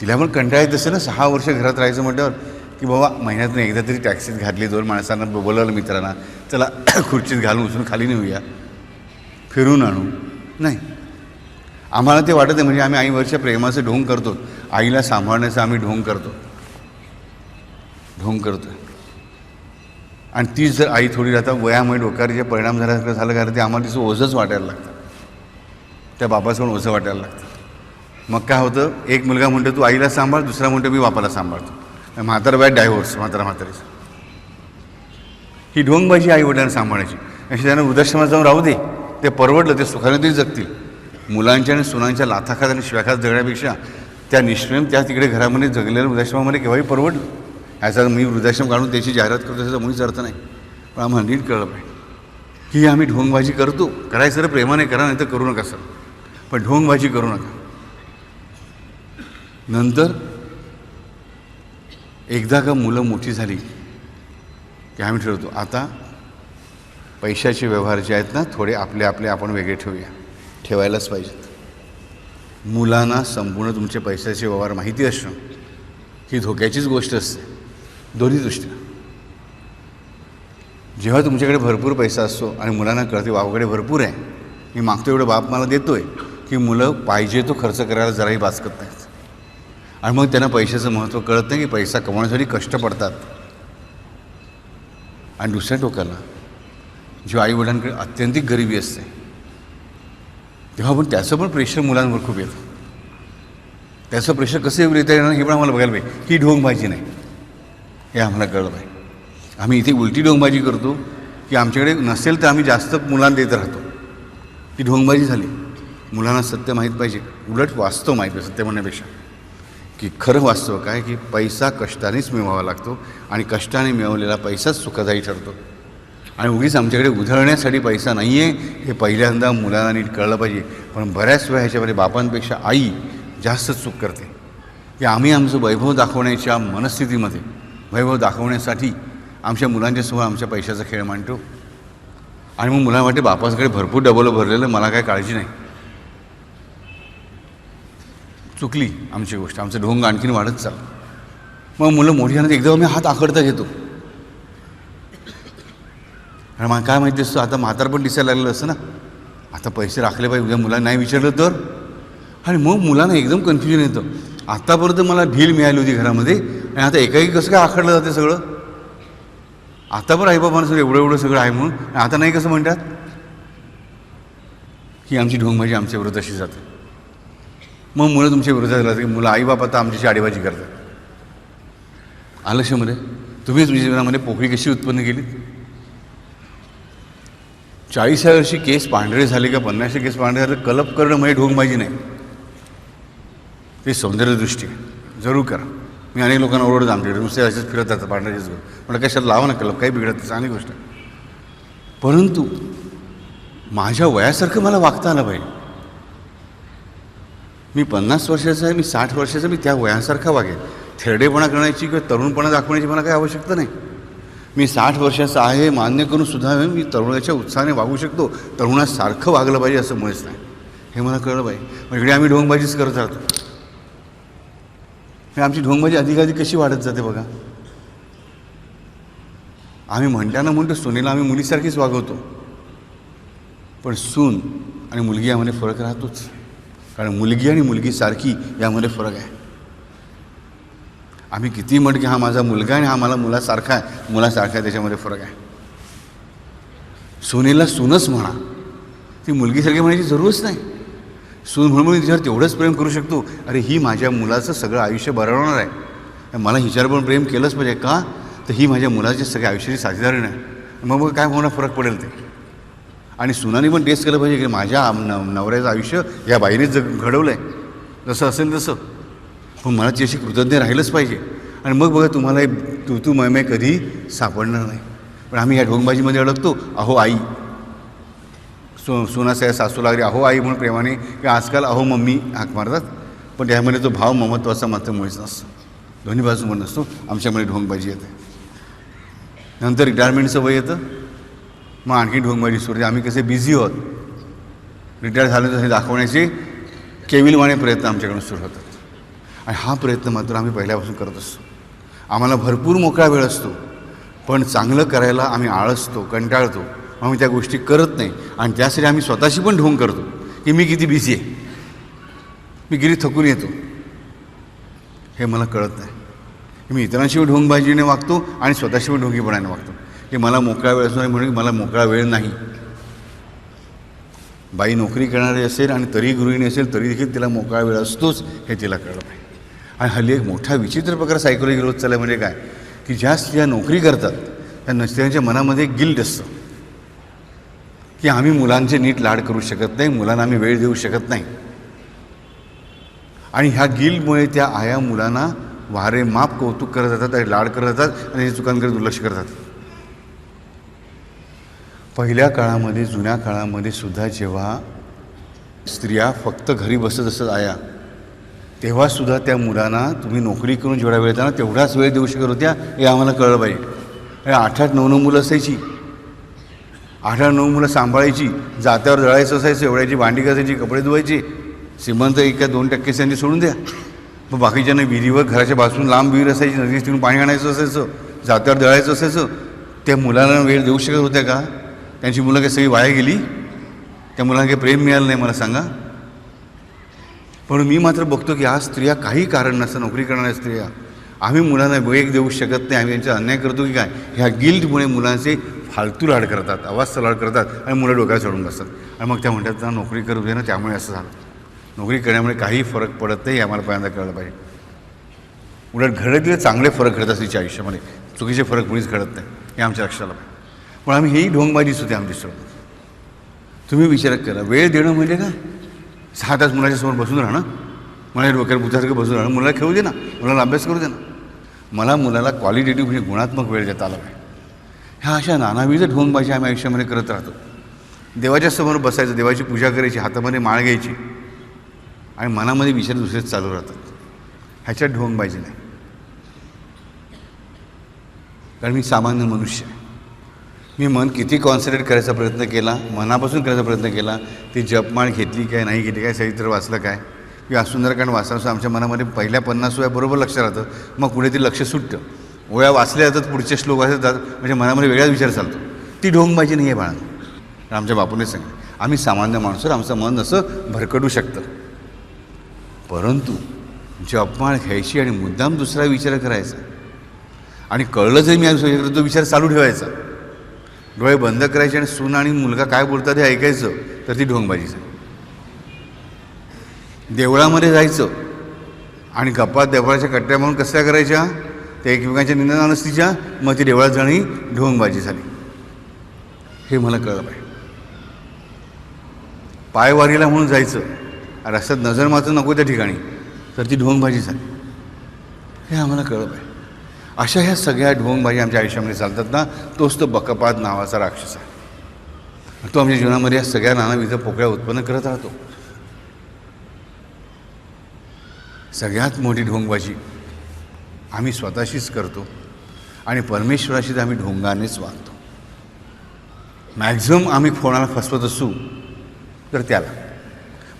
तिला पण कंटाळा येत असेल ना 6 वर्ष घरात राहायचं म्हटल्यावर, की बाबा महिन्यातून एकदा तरी टॅक्सीत घातली, 2 माणसांना बोलावलं मित्रांना, चला खुर्चीत घालून उचलून खाली नेऊया, फिरून आणू. नाही, आम्हाला ते वाटत आहे म्हणजे आम्ही आईवरच्या प्रेमाचं ढोंग करतो. आईला सांभाळण्याचं आम्ही ढोंग करतो. आणि तीच जर आई थोडी आता वयामुळे डोक्यावर जे परिणाम झाल्यासारखं झालं कारण ते आम्हाला तिचं ओझंच वाटायला लागतं. त्या बापाचं पण ओझं वाटायला लागतं. मग काय होतं, एक मुलगा म्हणतो तू आईला सांभाळ, दुसरा म्हणतो मी बापाला सांभाळतो. म्हातारा बाय डायव्होर्स, म्हातारीचं. ही ढोंगबाजी आई वडिलांना सांभाळायची. अशी त्यांना वृद्धाश्रमात जाऊन राहू दे, ते परवडलं, ते सुखाने तरी जगतील. मुलांच्या आणि सुनांच्या लाथाखात आणि शिव्याखात जगण्यापेक्षा त्या निष्प्रेम त्या तिकडे घरामध्ये जगलेल्या वृद्धाश्रमामध्ये केव्हाही परवडलं. ह्याचा मी वृद्धाश्रम काढून त्याची जाहिरात करतो त्याचा मुळीच अर्थ नाही. पण आम्हाला नीट कळलं पाहिजे की आम्ही ढोंगबाजी करतो. करायचं सर प्रेमाने करा, नाही तर करू नका सर, पण ढोंगबाजी करू नका. नंतर एकदा का मुलं मोठी झाली की आम्ही ठरवतो आता पैशाचे व्यवहार जे आहेत ना थोडे आपले आपण वेगळे ठेवायलाच पाहिजेत. मुलांना संपूर्ण तुमचे पैशाचे व्यवहार माहिती असणं ही धोक्याचीच गोष्ट असते दोन्ही दृष्टीनं. जेव्हा तुमच्याकडे भरपूर पैसा असतो आणि मुलांना कळते बाबाकडे भरपूर आहे, मी मागतो एवढं बाप मला देतो आहे, की मुलं पाहिजे तो खर्च करायला जराही बाचकत नाहीत. आणि मग त्यांना पैशाचं महत्त्व कळत नाही की पैसा कमवण्यासाठी कष्ट पडतात. आणि दुसऱ्या टोकाला जेव्हा आईवडिलांकडे अत्यंतिक गरिबी असते तेव्हा पण त्याचं पण प्रेशर मुलांवर खूप येतं. त्याचं प्रेशर कसं येता येणार हे पण आम्हाला बघायला पाहिजे. ही ढोंगबाजी नाही, हे आम्हाला कळलं पाहिजे. आम्ही इथे उलटी ढोंगबाजी करतो की आमच्याकडे नसेल तर आम्ही जास्त मुलांना देत राहतो. ती ढोंगबाजी झाली. मुलांना सत्य माहीत पाहिजे, उलट वास्तव माहीत पाहिजे सत्य म्हणण्यापेक्षा, की खरं वास्तव काय की पैसा कष्टानेच मिळवावा लागतो आणि कष्टाने मिळवलेला पैसाच सुखदायी ठरतो. आणि उगीच आमच्याकडे उधळण्यासाठी पैसा नाही आहे हे पहिल्यांदा मुलांना नीट कळलं पाहिजे. पण बऱ्याच वेळा ह्याच्यामध्ये बापांपेक्षा आई जास्त चूक करते की आम्ही आमचं वैभव दाखवण्याच्या मनस्थितीमध्ये वैभव दाखवण्यासाठी आमच्या मुलांच्यासमोर आमच्या पैशाचा खेळ मांडतो आणि मग मुलांना वाटते बापाकडे भरपूर डबलं भरलेलं, मला काय काळजी नाही. चुकली आमची गोष्ट, आमचं ढोंग आणखीन वाढत चाललं. मग मुलं मोठी झाली एकदम मी हात आखडता घेतो. आणि मला काय माहिती असतं आता म्हातार पण दिसायला लागलेलं असतं ना, आता पैसे राखले पाहिजे, उद्या मुलांना नाही विचारलं तर. आणि मग मुलांना एकदम कन्फ्युजन येतं. आत्तापर्यंत मला ढील मिळाली होती घरामध्ये आणि आता एकाएकी कसं काय आखडलं जाते सगळं. आता पण आईबाबांना सगळं एवढं सगळं आहे म्हणून, आता नाही कसं म्हणतात. ही आमची ढोंगबाजी आमच्या विरोधाशी जाते. मग मुलं तुमच्या विरोधात जातात की मुलं आईबाप आता आमच्याशी आडेबाजी करतात. आलक्ष्यामध्ये तुम्ही तुमच्या जीवनामध्ये पोकळी कशी उत्पन्न केली. 40व्या वर्षी केस पांढरे झाले का 50 केस पांढरे झाले, कलप करणं म्हणजे ढोंगबाजी नाही, ते सौंदर्यदृष्टी जरूर करा. मी अनेक लोकांना ओरडत आमच्याकडे नुसते असेच फिरत जातात पांढऱ्याचेच घर, मला कशाला लावा ना कलप, काही बिघडत नाही, चांगली गोष्ट आहे. परंतु माझ्या वयासारखं मला वागता आलं पाहिजे. मी 50 वर्षाचा आहे, मी 60 वर्षाचा, मी त्या वयासारखा वागेल. थेरडेपणा करण्याची किंवा तरुणपणा दाखवण्याची मला काही आवश्यकता नाही. मी 60 वर्षाचा आहे मान्य करून सुद्धा मी तरुणाच्या उत्साहाने वागू शकतो. तरुणासारखं वागलं पाहिजे असं मुळेच नाही, हे मला कळलं पाहिजे. मग इकडे आम्ही ढोंगबाजीच करत राहतो. आमची ढोंगबाजी अधिकाधिक कशी वाढत जाते बघा. आम्ही म्हणताना म्हणतो सुनेला आम्ही मुलीसारखीच वागवतो, पण सून आणि मुलगी यामध्ये फरक राहतोच. कारण मुलगी आणि मुलगीसारखी यामध्ये फरक आहे. आम्ही किती म्हटलं की हा माझा मुलगा आणि हा मला मुलासारखा आहे, त्याच्यामध्ये फरक आहे. सुनेला सूनच म्हणा, ती मुलगीसारखी म्हणायची जरूरच नाही. सून म्हणून तिच्यावर तेवढंच प्रेम करू शकतो, अरे ही माझ्या मुलाचं सगळं आयुष्य बनवणार आहे, मला हिच्यावर पण प्रेम केलंच पाहिजे. का तर ही माझ्या मुलाच्या सगळ्या आयुष्याची साथीदारी नाही. मग काय होणार फरक पडेल ते. आणि सुनाने पण टेस्ट केलं पाहिजे की माझ्या नवऱ्याचं आयुष्य या बाईनेच घडवलं आहे, जसं असेल तसं. पण मला ती अशी कृतज्ञ राहिलंच पाहिजे. आणि मग बघा तुम्हाला तू मय कधी सापडणार नाही. पण आम्ही या ढोंगबाजीमध्ये अडकतो. अहो आई, सुनासाहेब सासू लागली अहो आई म्हणून प्रेमाने, किंवा आजकाल अहो मम्मी हाक मारतात. पण त्यामध्ये तो भाव ममत्वाचा मात्र मुळीच नसतो, दोन्ही बाजू म्हणून नसतो. आमच्यामध्ये ढोंगबाजी येते. नंतर रिटायरमेंटचं वय येतं, मग आणखी ढोंगबाजी सुरू होते. आम्ही कसे बिझी आहोत, रिटायर झालं तसे दाखवण्याचे केविलवाणे प्रयत्न आमच्याकडून सुरू होतात. आणि हा प्रयत्न मात्र आम्ही पहिल्यापासून करत असतो. आम्हाला भरपूर मोकळा वेळ असतो, पण चांगलं करायला आम्ही आळसतो, कंटाळतो, आम्ही त्या गोष्टी करत नाही. आणि त्यासाठी आम्ही स्वतःशी पण ढोंग करतो की मी किती बिझी आहे, मी किती थकून येतो. हे मला कळत नाही. मी इतरांशी ढोंगबाजीने वागतो आणि स्वतःशी पण ढोंगीपणाने वागतो की मला मोकळा वेळ असतो नाही, म्हणून मला मोकळा वेळ नाही. बाई नोकरी करणारी असेल आणि तरी गृहिणी असेल तरी देखील तिला मोकळा वेळ असतोच, हे तिला कळलं पाहिजे. आणि हल्ली एक मोठा विचित्र प्रकार सायकोलॉजी होत चालला म्हणजे काय की ज्या स्त्रिया नोकरी करतात त्या स्त्रियांच्या मनामध्ये गिल्ट असतं की आम्ही मुलांचे नीट लाड करू शकत नाही, मुलांना आम्ही वेळ देऊ शकत नाही. आणि ह्या गिल्टमुळे त्या आया मुलांना वारे माप कौतुक करत जातात आणि लाड करत जातात आणि हे चुकांकडे दुर्लक्ष करतात. पहिल्या काळामध्ये, जुन्या काळामध्ये सुद्धा जेव्हा स्त्रिया फक्त घरी बसत असत आया, तेव्हासुद्धा त्या मुलांना तुम्ही नोकरी करून जेवढा वेळ येताना तेवढाच वेळ देऊ शकत होत्या, हे आम्हाला कळलं पाहिजे. 8-9 मुलं असायची, 8-9 मुलं सांभाळायची, जात्यावर जळायचं असायचं, एवढ्याची भांडी घासायची, कपडे धुवायचे. श्रीमंत 1-2% त्यांनी सोडून द्या. मग बाकीच्यांना विहिरीवर घराच्या बाजून लांब विहीर असायची, नदीत तिथून पाणी आणायचं असायचं, जात्यावर जळायचं असायचं. त्या मुलांना वेळ देऊ शकत होत्या का? त्यांची मुलं काही सगळी वाया गेली? त्या मुलांना काही प्रेम मिळालं नाही मला सांगा? पण मी मात्र बघतो की आज स्त्रिया काही कारण नसतं, नोकरी करणाऱ्या स्त्रिया, आम्ही मुलांना वेग देऊ शकत नाही, आम्ही त्यांचा अन्याय करतो की काय, ह्या गिल्टमुळे मुलांचे फालतू लाड करतात, अवास्तव लाड करतात आणि मुलं डोक्यात चढून बसतात. आणि मग त्या म्हणतात ना नोकरी करू दे ना, त्यामुळे असं झालं. नोकरी करण्यामुळे काही फरक पडत नाही, हे आम्हाला पहिल्यांदा कळलं पाहिजे. उलट घडतले चांगले फरक घडत तिच्या आयुष्यामध्ये, चुकीचे फरक मुळीच घडत नाही, हे आमच्या लक्षाला पाहिजे. पण आम्ही हेही ढोंगबाजीच होते आमची सोबत. तुम्ही विचार करा, वेळ देणं म्हणजे काय? 6 तास मुलाच्यासमोर बसून राहणं, मला डोक्यावर बुद्धासारखं बसून राहणं, मुलाला खेळू दे ना, मुलाला अभ्यास करू दे ना. मला मुलाला क्वालिटेटिव्ह म्हणजे गुणात्मक वेळ देता आला पाहिजे. ह्या अशा नानाविध ढोंगबाजी आम्ही आयुष्यामध्ये करत राहतो. देवाच्या समोर बसायचं, देवाची पूजा करायची, हातामध्ये माळ घ्यायची आणि मनामध्ये विचार दुसरेच चालू राहतात. ह्याच्यात ढोंगबाजी नाही, कारण मी सामान्य मनुष्य आहे. मी मन किती कॉन्सन्ट्रेट करायचा प्रयत्न केला, मनापासून करायचा प्रयत्न केला, ती जपमाळ घेतली काय नाही घेतली काय, चरित्र वाचलं काय किंवा सुंदरकांड वाचलं, आमच्या मनामध्ये पहिल्या 50 ओव्या बरोबर लक्षात राहतं. मग पुढे ते लक्ष सुटतं. ओव्या वाचल्या जातात, पुढचे श्लोक वाचले जातात, म्हणजे मनामध्ये वेगळाच विचार चालतो. ती ढोंगबाजी नाही आहे बाळा. आमच्या बापूने सांगितलं, आम्ही सामान्य माणसं, आमचं मन असं भरकटू शकतं, परंतु जपमाळ घ्यायची आणि मुद्दाम दुसरा विचार करायचा आणि कळलं जरी मी तो विचार चालू ठेवायचा. डोळे बंद करायचे आणि सून आणि मुलगा काय बोलतात हे ऐकायचं, तर ती ढोंगबाजीच आहे. देवळामध्ये जायचं आणि गप्पा देवळाच्या कट्ट्या म्हणून कसल्या करायच्या, त्या एकमेकांच्या निंदा नसतीच्या, मग ती देवळात जाणी ढोंगबाजी झाली. हे मला कळलं पाहिजे. पायवारीला म्हणून जायचं, रस्त्यात नजर मात्र नको त्या ठिकाणी, तर ती ढोंगबाजी झाली. हे आम्हाला कळलं पाहिजे. अशा ह्या सगळ्या ढोंगबाजी आमच्या आयुष्यामध्ये चालतात ना, तोच तो बकपाद नावाचा राक्षस आहे. तो आमच्या जीवनामध्ये या सगळ्या नानाविध पोकळ्या उत्पन्न करत राहतो. सगळ्यात मोठी ढोंगबाजी आम्ही स्वतःशीच करतो आणि परमेश्वराशी आम्ही ढोंगानेच वागतो. मॅक्झिमम आम्ही कोणाला फसवत असू तर त्याला,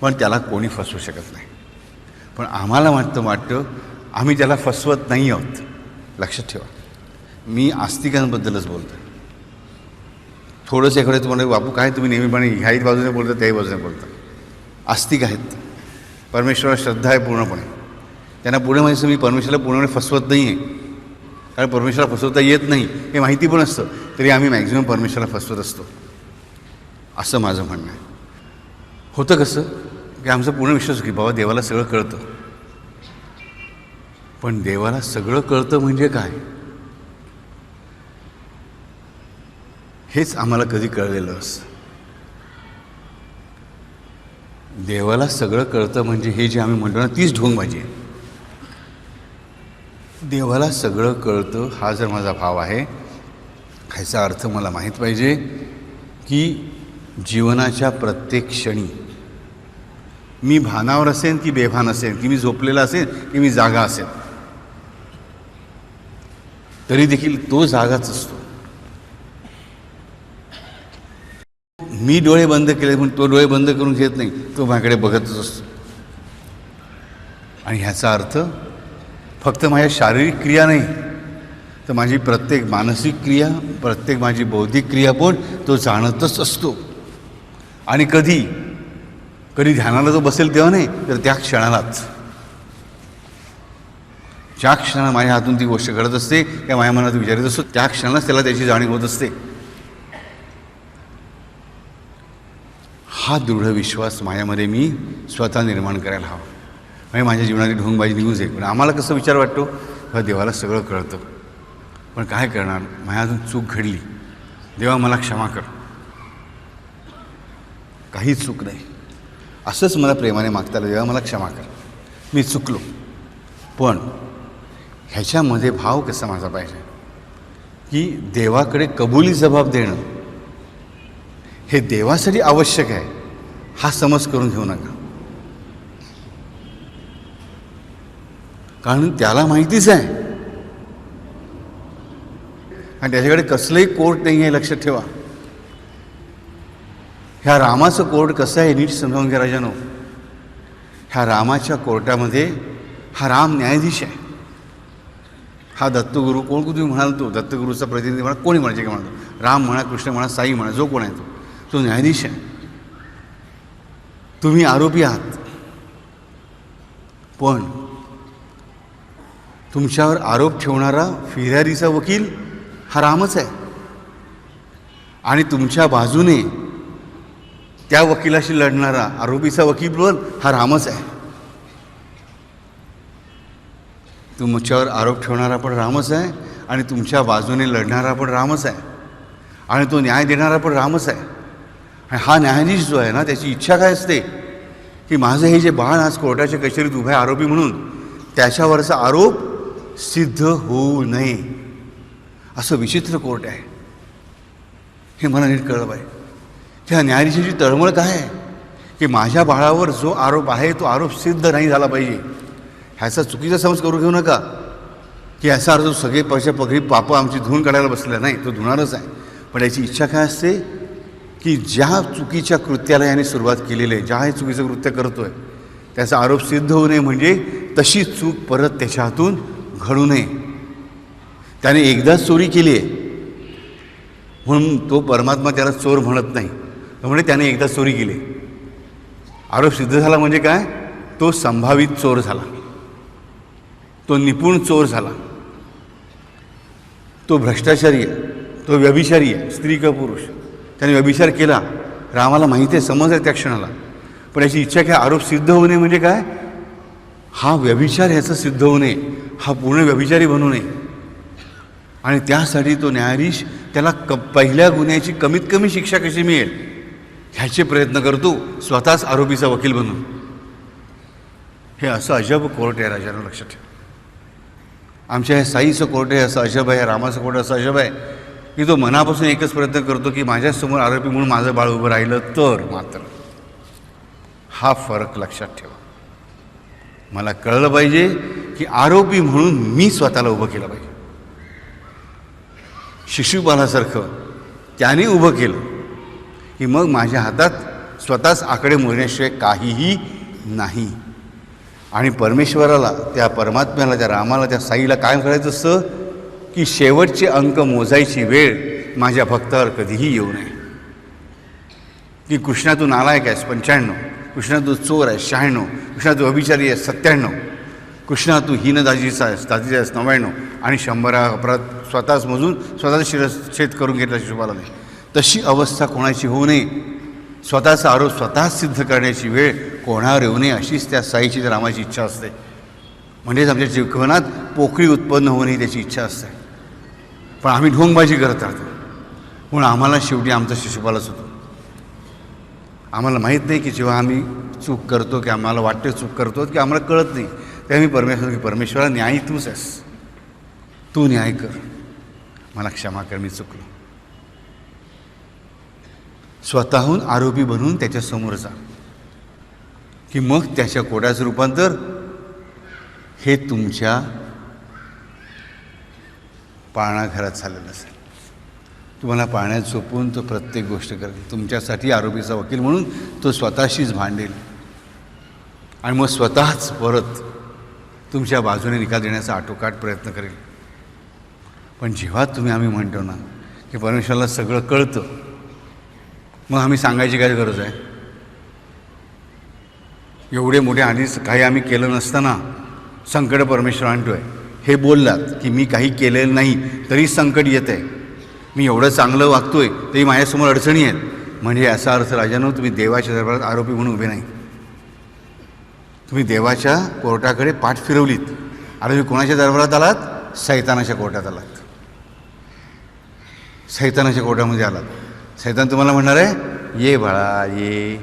पण त्याला कोणी फसवू शकत नाही. पण आम्हाला वाटतं आम्ही त्याला फसवत नाही आहोत. लक्षात ठेवा, मी आस्तिकांबद्दलच बोलतो. थोडंसं एखादं तुम्हाला, बापू काय तुम्ही नेहमीपणे ह्याही बाजूने बोलता त्याही बाजूने बोलता. आस्तिक आहेत, परमेश्वराला श्रद्धा आहे पूर्णपणे. त्यांना पुढे माहिती मी परमेश्वराला पूर्णपणे फसवत नाही आहे, कारण परमेश्वराला फसवता येत नाही हे माहिती पण असतं, तरी आम्ही मॅक्झिमम परमेश्वराला फसवत असतो, असं माझं म्हणणं आहे. होतं कसं की आमचा पूर्ण विश्वास की बाबा देवाला सगळं कळतं. पण देवाला सगळं कळतं म्हणजे काय, हेच आम्हाला कधी कळलेलं असतं. देवाला सगळं कळतं म्हणजे हे जे आम्ही म्हणतो ना, तीच ढोंगबाजी आहे. देवाला सगळं कळतं हा जर माझा भाव आहे, ह्याचा अर्थ मला माहीत पाहिजे की जीवनाच्या प्रत्येक क्षणी मी भानावर असेन की बेभान असेन, की मी झोपलेला असेन की मी जागा असेन, तरी देखील तो जागाच असतो. मी डोळे बंद केले म्हणून तो डोळे बंद करून घेत नाही, तो माझ्याकडे बघतच असतो. आणि ह्याचा अर्थ फक्त माझ्या शारीरिक क्रिया नाही, तर माझी प्रत्येक मानसिक क्रिया, प्रत्येक माझी बौद्धिक क्रिया पण तो जाणतच असतो. आणि कधी कधी ध्यानाला तो बसेल तेव्हा नाही, तर त्या क्षणालाच, ज्या क्षणाला माझ्या हातून ती गोष्ट घडत असते किंवा माझ्या मनात विचारित असतो, त्या क्षणालाच त्याला त्याची जाणीव होत असते. हा दृढ विश्वास माझ्यामध्ये मी स्वतः निर्माण करायला हवा, म्हणजे माझ्या जीवनाची ढोंगबाजी निघून जाईल. पण आम्हाला कसं विचार वाटतो, देवाला सगळं कळतं, पण काय करणार, माझ्यातून चूक घडली, देवा मला क्षमा कर, काहीच चूक नाही, असंच मला प्रेमाने मागता आलं, देवा मला क्षमा कर, मी चुकलो. पण ह्याच्यामध्ये भाव कसा माझा पाहिजे की देवाकडे कबुली जबाब देणं हे देवासाठी आवश्यक आहे, हा समज करून घेऊ नका. कारण त्याला माहितीच आहे आणि त्याच्याकडे कसलंही कोर्ट नाही आहे. लक्षात ठेवा, ह्या रामाचं कोर्ट कसं आहे नीट समजावून घ्या राजानो. ह्या रामाच्या कोर्टामध्ये हा राम न्यायाधीश आहे. हा दत्तगुरू, कोण तुम्ही म्हणाल, तो दत्तगुरूचा प्रतिनिधी म्हणा, कोणी म्हणायचे का म्हणतो, राम म्हणा, कृष्ण म्हणा, साई म्हणा, जो कोण आहे तो न्यायाधीश आहे. तुम्ही आरोपी आहात, पण तुमच्यावर आरोप ठेवणारा फिर्यादीचा वकील हा रामच आहे आणि तुमच्या बाजूने त्या वकिलाशी लढणारा आरोपीचा वकील पण हा रामच आहे. तुमच्यावर आरोप ठेवणारा पण रामच आहे आणि तुमच्या बाजूने लढणारा पण रामच आहे आणि तो न्याय देणारा पण रामच आहे. आणि हा न्यायाधीश जो आहे ना, त्याची इच्छा काय असते की माझं हे जे बाळ आज कोर्टाच्या कचेरीत उभं आहे आरोपी म्हणून, त्याच्यावरचा आरोप सिद्ध होऊ नये. असं विचित्र कोर्ट आहे, हे मला नीट कळलं पाहिजे. त्या न्यायाधीशाची तळमळ काय आहे की माझ्या बाळावर जो आरोप आहे तो आरोप सिद्ध नाही झाला पाहिजे. ह्याचा चुकीचा समज करू घेऊ नका की याचा अर्थ सगळे पगडी पापं आमची धुवून काढायला बसले नाही, तो धुणारच आहे, पण याची इच्छा काय असते की ज्या चुकीच्या कृत्याला याने सुरुवात केलेली आहे, ज्या हे चुकीचं कृत्य करतो आहे त्याचा आरोप सिद्ध होऊ नये, म्हणजे तशी चूक परत त्याच्या हातून घडू नये. त्याने एकदाच चोरी केली आहे म्हणून तो परमात्मा त्याला चोर म्हणत नाही, म्हणजे त्याने एकदा चोरी केली. आरोप सिद्ध झाला म्हणजे काय, तो संभावित चोर झाला, तो निपुण चोर झाला, तो भ्रष्टाचारी आहे, तो व्यभिचारी आहे, स्त्री का पुरुष. त्याने व्यभिचार केला, रामाला माहिती आहे, समज आहे त्या क्षणाला, पण याची इच्छा काय, आरोप सिद्ध होऊ नये म्हणजे काय, हा व्यभिचार ह्याचं सिद्ध होऊ नये, हा पूर्ण व्यभिचारी बनू नये. आणि त्यासाठी तो न्यायाधीश त्याला पहिल्या गुन्ह्याची कमीत कमी शिक्षा कशी मिळेल ह्याचे प्रयत्न करतो, स्वतःच आरोपीचा वकील बनून. हे असं अजब कोर्ट आहे राजानं, लक्षात ठेवा. आमच्या ह्या साईचं कोर्ट आहे असं अजब आहे, रामाचं कोर्ट असं अजब आहे की तो मनापासून एकच प्रयत्न करतो की माझ्यासमोर आरोपी म्हणून माझं बाळ उभं राहिलं तर मात्र. हा फरक लक्षात ठेवा. मला कळलं पाहिजे की आरोपी म्हणून मी स्वतःला उभं केलं पाहिजे. शिशुपालासारखं त्याने उभं केलं की मग माझ्या हातात स्वतःच आकडे मोजण्याशिवाय काहीही नाही. आणि परमेश्वराला, त्या परमात्म्याला, त्या रामाला, त्या साईला काय करायचं असतं की शेवटचे अंक मोजायची वेळ माझ्या भक्तावर कधीही येऊ नये. की कृष्णा तू नालायक आहेस 95, कृष्णा तू चोर आहेस 96, कृष्णा तू अभिचारी आहेस 97, कृष्णा तू हीनदाजीचा आहेस, दाजीचा आहेस 99, आणि 100 अपराध स्वतःच मोजून स्वतःचा शिरच्छेद करून घेतला शिशुपालाने. तशी अवस्था कोणाची होऊ नये. स्वतःचा आरोप स्वतःच सिद्ध करण्याची वेळ कोणावर येऊ नये, अशीच त्या साईची, त्या रामाची इच्छा असते. म्हणजेच आमच्या जीवनात पोकळी उत्पन्न होऊ नये त्याची इच्छा असते. पण आम्ही ढोंगबाजी करत राहतो, म्हणून आम्हाला शेवटी आमचा शिशुपालच होतो. आम्हाला माहीत नाही की जेव्हा आम्ही चूक करतो, की आम्हाला वाटतं चूक करतो, की आम्हाला कळत नाही, तेव्हा मी परमेश्वरा न्यायी तूच आहेस, तू न्याय कर, मला क्षमा कर, मी चुकलो. स्वतःहून आरोपी बनून त्याच्यासमोर जा, की मग त्याच्या कोड्याचं रूपांतर हे तुमच्या पाळणाघरात झालेलं असेल. तुम्हाला पाळण्यात झोपून तो प्रत्येक गोष्ट करेल, तुमच्यासाठी आरोपीचा वकील म्हणून तो स्वतःशीच भांडेल आणि मग स्वतःच परत तुमच्या बाजूने निकाल देण्याचा आटोकाट प्रयत्न करेल. पण जेव्हा आम्ही म्हणतो ना की परमेश्वराला सगळं कळतं, मग आम्ही सांगायची काय गरज आहे. एवढे मोठे आधीच काही आम्ही केलं नसताना संकट परमेश्वर आणतो आहे. हे बोललात की मी काही केलेलं नाही तरी संकट येत आहे, मी एवढं चांगलं वागतोय तरी माझ्यासमोर अडचणी आहेत, म्हणजे याचा अर्थ राजानो तुम्ही देवाच्या दरबारात आरोपी म्हणून उभे नाही. तुम्ही देवाच्या कोर्टाकडे पाठ फिरवलीत. आता तुम्ही कोणाच्या दरबारात आलात, सैतानाच्या कोर्टात आलात. सैतानाच्या कोर्टामध्ये आलात. सैतान तुम्हाला म्हणणार आहे ये बाळा ये,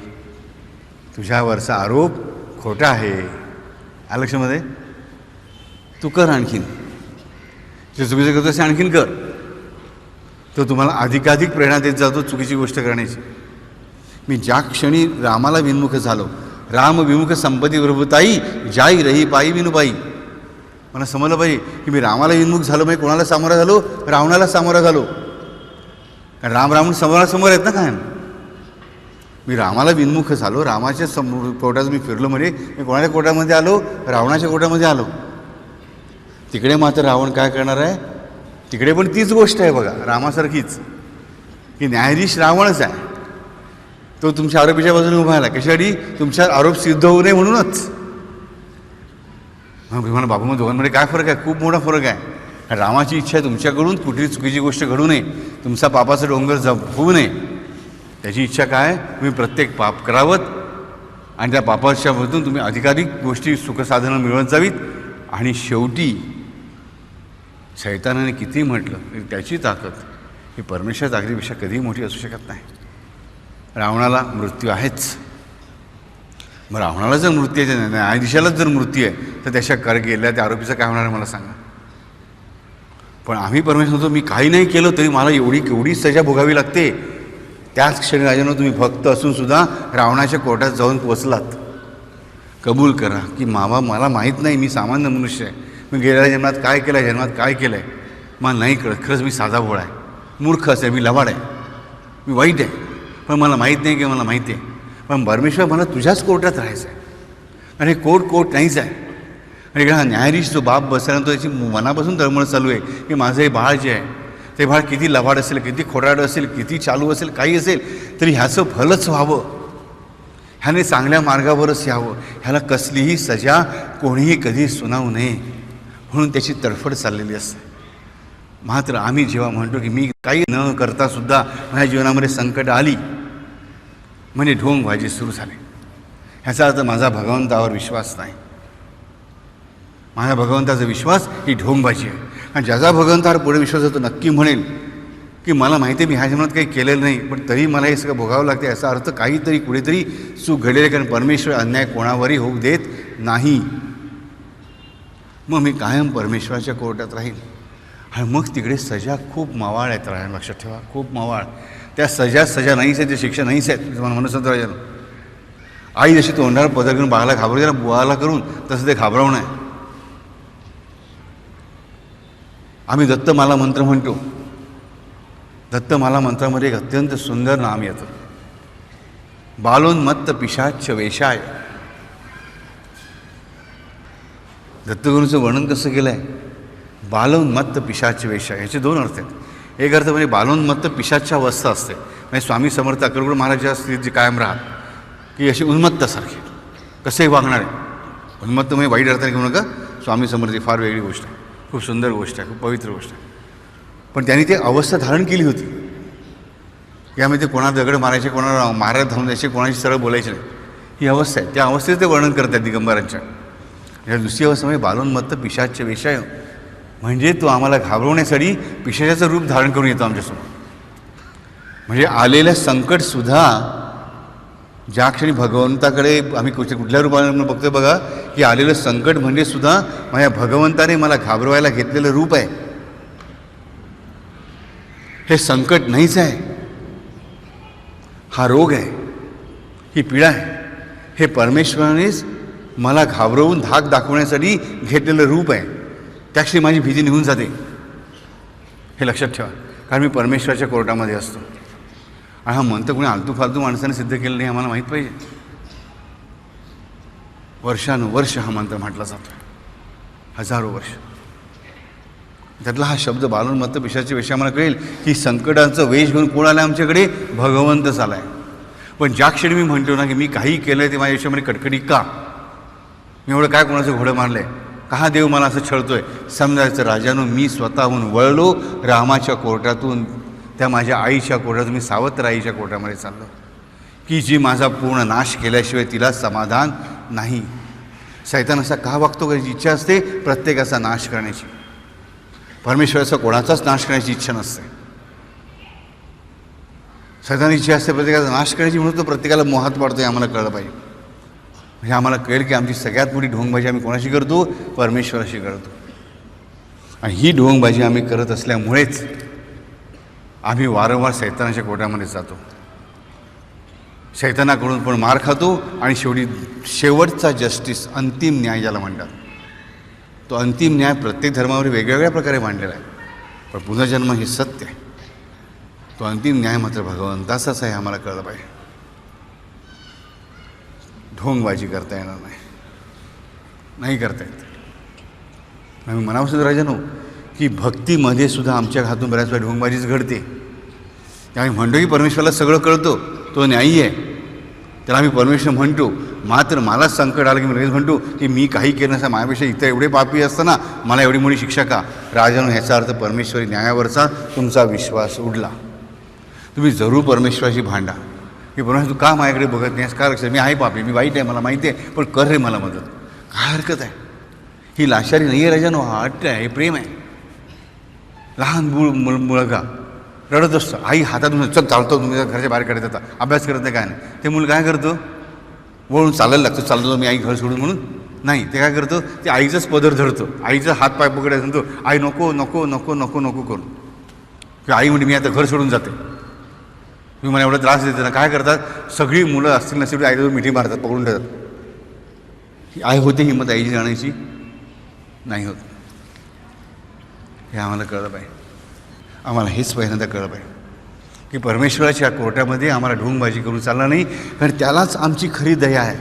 तुझ्यावरचा आरोप खोटा आहे, आलं लक्षामध्ये, तू कर आणखीन, जे चुकीचं करतो असे आणखीन कर. तो तुम्हाला अधिकाधिक प्रेरणा देत जातो चुकीची गोष्ट करण्याची. मी ज्या क्षणी रामाला विन्मुख झालो, राम विमुख संपत्ती प्रभुताई जाई रही पायी विनुबाई, मला समजलं पाहिजे की मी रामाला विन्मुख झालो म्हणजे कोणाला सामोरा झालो, रावणाला सामोरा झालो. कारण रावण समोरासमोर आहेत ना. काय मी रामाला विन्मुख झालो, रामाच्या कोर्टात मी फिरलो म्हणजे मी कोणाच्या कोर्टामध्ये आलो, रावणाच्या कोर्टामध्ये आलो. तिकडे मात्र रावण काय करणार आहे, तिकडे पण तीच गोष्ट आहे बघा, रामासारखीच, की न्यायाधीश रावणच आहे. तो तुमच्या आरोपीच्या बाजूने उभा आला कशासाठी, तुमचा आरोप सिद्ध होऊ नये म्हणूनच. मग मला बाबू मग दोघांमध्ये काय फरक आहे, खूप मोठा फरक आहे. रामाची इच्छा आहे तुमच्याकडून कुठली चुकीची गोष्ट घडू नये, तुमचा पापाचा डोंगर होऊ नये. त्याची इच्छा काय, तुम्ही प्रत्येक पाप करावं आणि त्या पापाच्या मधून तुम्ही अधिकाधिक गोष्टी सुखसाधनं मिळवत जावीत. आणि शेवटी शैतानाने किती म्हटलं तरी त्याची ताकद ही परमेश्वर ताकदीपेक्षा कधीही मोठी असू शकत नाही. रावणाला मृत्यू आहेच, मग रावणाला जर मृत्यू आहे, न्यायाधीशालाच जर मृत्यू आहे, तर त्याच्या कर गेल्या त्या आरोपीचं काय होणार आहे मला सांगा. पण आम्ही परमेश्वर म्हणतो मी काही नाही केलं तरी मला केवढी सजा भोगावी लागते. त्याच क्षणी राजानं तुम्ही भक्त असूनसुद्धा रावणाच्या कोर्टात जाऊन पोचलात. कबूल करा की मावा मला माहीत नाही, मी सामान्य मनुष्य आहे, मी गेल्या जन्मात काय केलं, जन्मात काय केलं आहे मला नाही कळत, खरंच मी साधा भोळा आहे, मूर्ख असेल, मी लवाड आहे, मी वाईट आहे, पण मला माहीत नाही की मला माहिती आहे. पण परमेश्वर मला तुझ्याच कोर्टात राहायचं आहे आणि हे कोर्ट नाहीच आहे. आणि इकडे हा न्यायाधीश जो बाप बसला तो याची मनापासून तळमळ चालू आहे की माझं हे बाळ जे आहे ते बाळ किती लवाड असेल, किती खोटारडं असेल, किती चालू असेल, काही असेल तरी ह्याचं फलच व्हावं, ह्याने चांगल्या मार्गावरच यावं, ह्याला कसलीही सजा कोणीही कधी सुनावू नये म्हणून त्याची तडफड चाललेली असते. मात्र आम्ही जेव्हा म्हणतो की मी काही न करतासुद्धा माझ्या जीवनामध्ये संकट आली म्हणजे ढोंगबाजी सुरू झाली, ह्याचा अर्थ माझा भगवंतावर विश्वास नाही. माझ्या भगवंताचा विश्वास ही ढोंगबाजी आहे. आणि ज्याचा भगवंतावर पुढे विश्वास होतो नक्की म्हणेल की मला माहिती आहे मी ह्या जीवनात काही केलेलं नाही, पण तरी मला हे सगळं भोगावं लागते, याचा अर्थ काहीतरी कुठेतरी चूक घडलेली आहे, कारण परमेश्वर अन्याय कोणावरही होऊ देत नाही. मग मी कायम परमेश्वराच्या कोर्टात राहील. आणि मग तिकडे सजा खूप मवाळ आहेत, राहायला लक्षात ठेवा, खूप मवाळ. त्या सजा नाहीच आहेत, त्या शिक्षा नाहीच आहेत. तुम्हाला म्हणत होतं राजानं, आई जशी तोंडावर पदर करून बाळाला घाबरते ना, बुवाला करून, तसं ते घाबरवणं आहे. आम्ही दत्तमाला मंत्र म्हणतो. दत्तमाला मंत्रामध्ये एक अत्यंत सुंदर नाम येतं, बालोन्मत्त पिशाच्च वेशाय. दत्तगुरूंचं वर्णन कसं केलं आहे, बालोन्मत्त पिशाच्च वेशाय. याचे दोन अर्थ आहेत. एक अर्थ म्हणजे बालोन्मत्त पिशाच्या अवस्था असते, म्हणजे स्वामी समर्थ अक्कलकोट महाराजांच्या स्थितीत जे कायम राहत की अशी उन्मत्तासारखी कसंही वागणार आहे. उन्मत्त म्हणजे वाईट अर्थाने घेऊ नका, स्वामी समर्थ फार वेगळी गोष्ट आहे, खूप सुंदर गोष्ट आहे, खूप पवित्र गोष्ट आहे. पण त्यांनी ती अवस्था धारण केली होती. यामध्ये कोणाला दगड मारायचे, कोणाला मारायला धावून द्यायचे, कोणाशी सरळ बोलायचे नाही, ही अवस्था आहे. त्या अवस्थेचं ते वर्णन करतात दिगंबरांच्या. या दुसरी अवस्था म्हणजे बालोन्मत्त पिशाच्च वेशाय, म्हणजे तो आम्हाला घाबरवण्यासाठी पिशाच्याचं रूप धारण करून येतो आमच्यासमोर. म्हणजे आलेलं संकटसुद्धा ज्या क्षणी भगवंताकडे आम्ही कुठल्या रूपाने बघतो बघा, की आलेलं संकट म्हणजे सुद्धा माझ्या भगवंताने मला घाबरवायला घेतलेलं रूप आहे. हे संकट नाहीच आहे, हा रोग आहे, ही पीडा आहे. हे परमेश्वरानेच मला घाबरवून धाक दाखवण्यासाठी घेतलेलं रूप आहे. त्या क्षणी माझी भीती निघून जाते, हे लक्षात ठेवा, कारण मी परमेश्वराच्या कोर्टामध्ये असतो. आणि हा मंत्र कोणी आलतू फालतू माणसाने सिद्ध केलं नाही, आम्हाला माहीत पाहिजे. वर्षानुवर्ष हा मंत्र म्हटला जातो, हजारो वर्ष. त्यातला हा शब्द बालोन्मत्त पिशाच्या वेशी आम्हाला कळेल की संकटांचं वेश घेऊन कोण आलं आमच्याकडे, भगवंतच आला आहे. पण ज्या क्षणी मी म्हणतो ना की मी काही केलं आहे ते माझ्या आयुष्यामध्ये कटकटी का, मी एवढं काय कोणाचं घोडं मारलं आहे, का देव मला असं छळतोय, समजायचं राजानो मी स्वतःहून वळलो रामाच्या कोर्टातून, त्या माझ्या आईच्या कोर्टातून मी सावत्र आईच्या कोर्टामध्ये चाललो, की जी माझा पूर्ण नाश केल्याशिवाय तिला समाधान नाही. सैतान असा का वागतो, त्याची इच्छा असते प्रत्येकाचा नाश करण्याची. परमेश्वराचा कोणाचाच नाश करण्याची इच्छा नसते. सैतानाची इच्छा असते प्रत्येकाचा नाश करण्याची, म्हणून तो प्रत्येकाला मोहात पाडतो, हे आम्हाला कळलं पाहिजे. म्हणजे आम्हाला कळेल की आमची सगळ्यात मोठी ढोंगबाजी आम्ही कोणाशी करतो, परमेश्वराशी करतो. आणि ही ढोंगबाजी आम्ही करत असल्यामुळेच आम्ही वारंवार सैतानाच्या कोर्टामध्ये जातो, सैतानाकडून पण मार खातो, आणि शेवटचा जस्टिस, अंतिम न्याय ज्याला म्हणतात, तो अंतिम न्याय प्रत्येक धर्मावर वेगवेगळ्या प्रकारे मांडलेला आहे. पण पुनर्जन्म हे सत्य आहे. तो अंतिम न्याय मात्र भगवंताचाच आहे, आम्हाला कळलं पाहिजे. ढोंगबाजी करता येणार नाही करता येत. आम्ही मनापासून राजानो की भक्तीमध्ये सुद्धा आमच्या हातून बऱ्याच वेळा ढोंगबाजीच घडते. त्यामुळे म्हणतो की परमेश्वराला सगळं कळतो, तो न्यायी आहे, त्याला आम्ही परमेश्वर म्हणतो. मात्र मलाच संकट आलं की मी लगेच म्हणतो की मी काही केलं नसता, माझ्यापेक्षा इथं एवढे पापी असताना मला एवढी मोठी शिक्षा का. राजानो ह्याचा अर्थ परमेश्वरी न्यायावरचा तुमचा विश्वास उडला. तुम्ही जरूर परमेश्वराशी भांडा की परमेश्वर तू का माझ्याकडे बघत नाहीस, का लक्षात, मी आहे पापी, मी वाईट आहे, मला माहिती आहे, पण कर रे मला मदत. काय हरकत आहे, ही लाचारी नाही आहे राजानो, हा अट्ट आहे, हे प्रेम आहे. लहान मुलगा रडत असतं, आई हातातून चल चालतो, तुम्ही घरच्या बाहेर काढत येतात, अभ्यास करत नाही, काय नाही. ते मुलं काय करतो, वळून चालायला लागतो, चालतो मी आई घर सोडून म्हणून नाही, ते काय करतो, ते आईचंच पदर धरतो, आईचा हात पाय पकडायचा, म्हणतो आई नको नको नको नको नको करून, किंवा आई म्हणते मी आता घर सोडून जाते, मी मला एवढा त्रास देते ना. काय करतात, सगळी मुलं असतील नसेल आईला मिठी मारतात, पकडून ठेवतात. ही आई होते हिंमत आईची जाण्याची, नाही होत. हे आम्हाला कळलं पाहिजे. आम्हाला हेच पहिल्यांदा कळलं पाहिजे की परमेश्वराच्या कोर्टामध्ये आम्हाला ढोंगबाजी करून चालणार नाही, कारण त्यालाच आमची खरी दया आहे.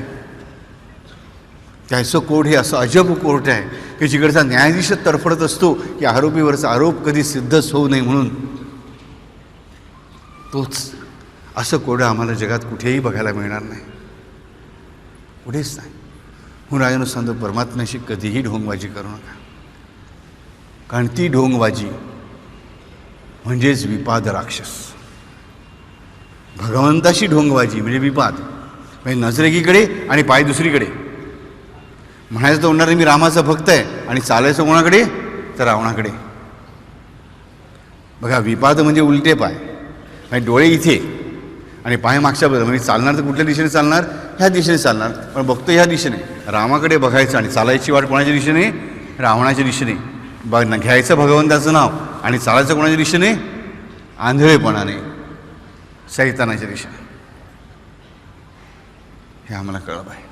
त्याचं कोर्ट हे असं अजब कोर्ट आहे की जिकडचा न्यायाधीश तडफडत असतो की आरोपीवरचा आरोप कधी सिद्धच होऊ नये म्हणून. तोच असं कोर्ट आम्हाला जगात कुठेही बघायला मिळणार नाही, कुठेच नाही. म्हणून राजानं सांगतो, परमात्म्याशी कधीही ढोंगबाजी करू नका, कारण ती ढोंगबाजी म्हणजेच विपाद राक्षस. भगवंताशी ढोंगबाजी म्हणजे विपाद, म्हणजे नजर एकीकडे आणि पाय दुसरीकडे. म्हणायचं तर होणार नाही मी रामाचा भक्त आहे, आणि चालायचं कोणाकडे तर रावणाकडे. बघा, विपाद म्हणजे उलटे पाय, म्हणजे डोळे इथे आणि पाय मागच्या बाजूला. म्हणजे चालणार तर कुठल्या दिशेने चालणार, ह्या दिशेने चालणार, पण बघतो ह्या दिशेने. रामाकडे बघायचं आणि चालायची वाट कोणाच्या दिशेने, रावणाच्या दिशेने. घ्यायचं भगवंताचं नाव आणि चालायचं कोणाच्या दिशेने, आंधळेपणाने, शैतानाच्या दिशेने. हे आम्हाला कळलं पाहिजे.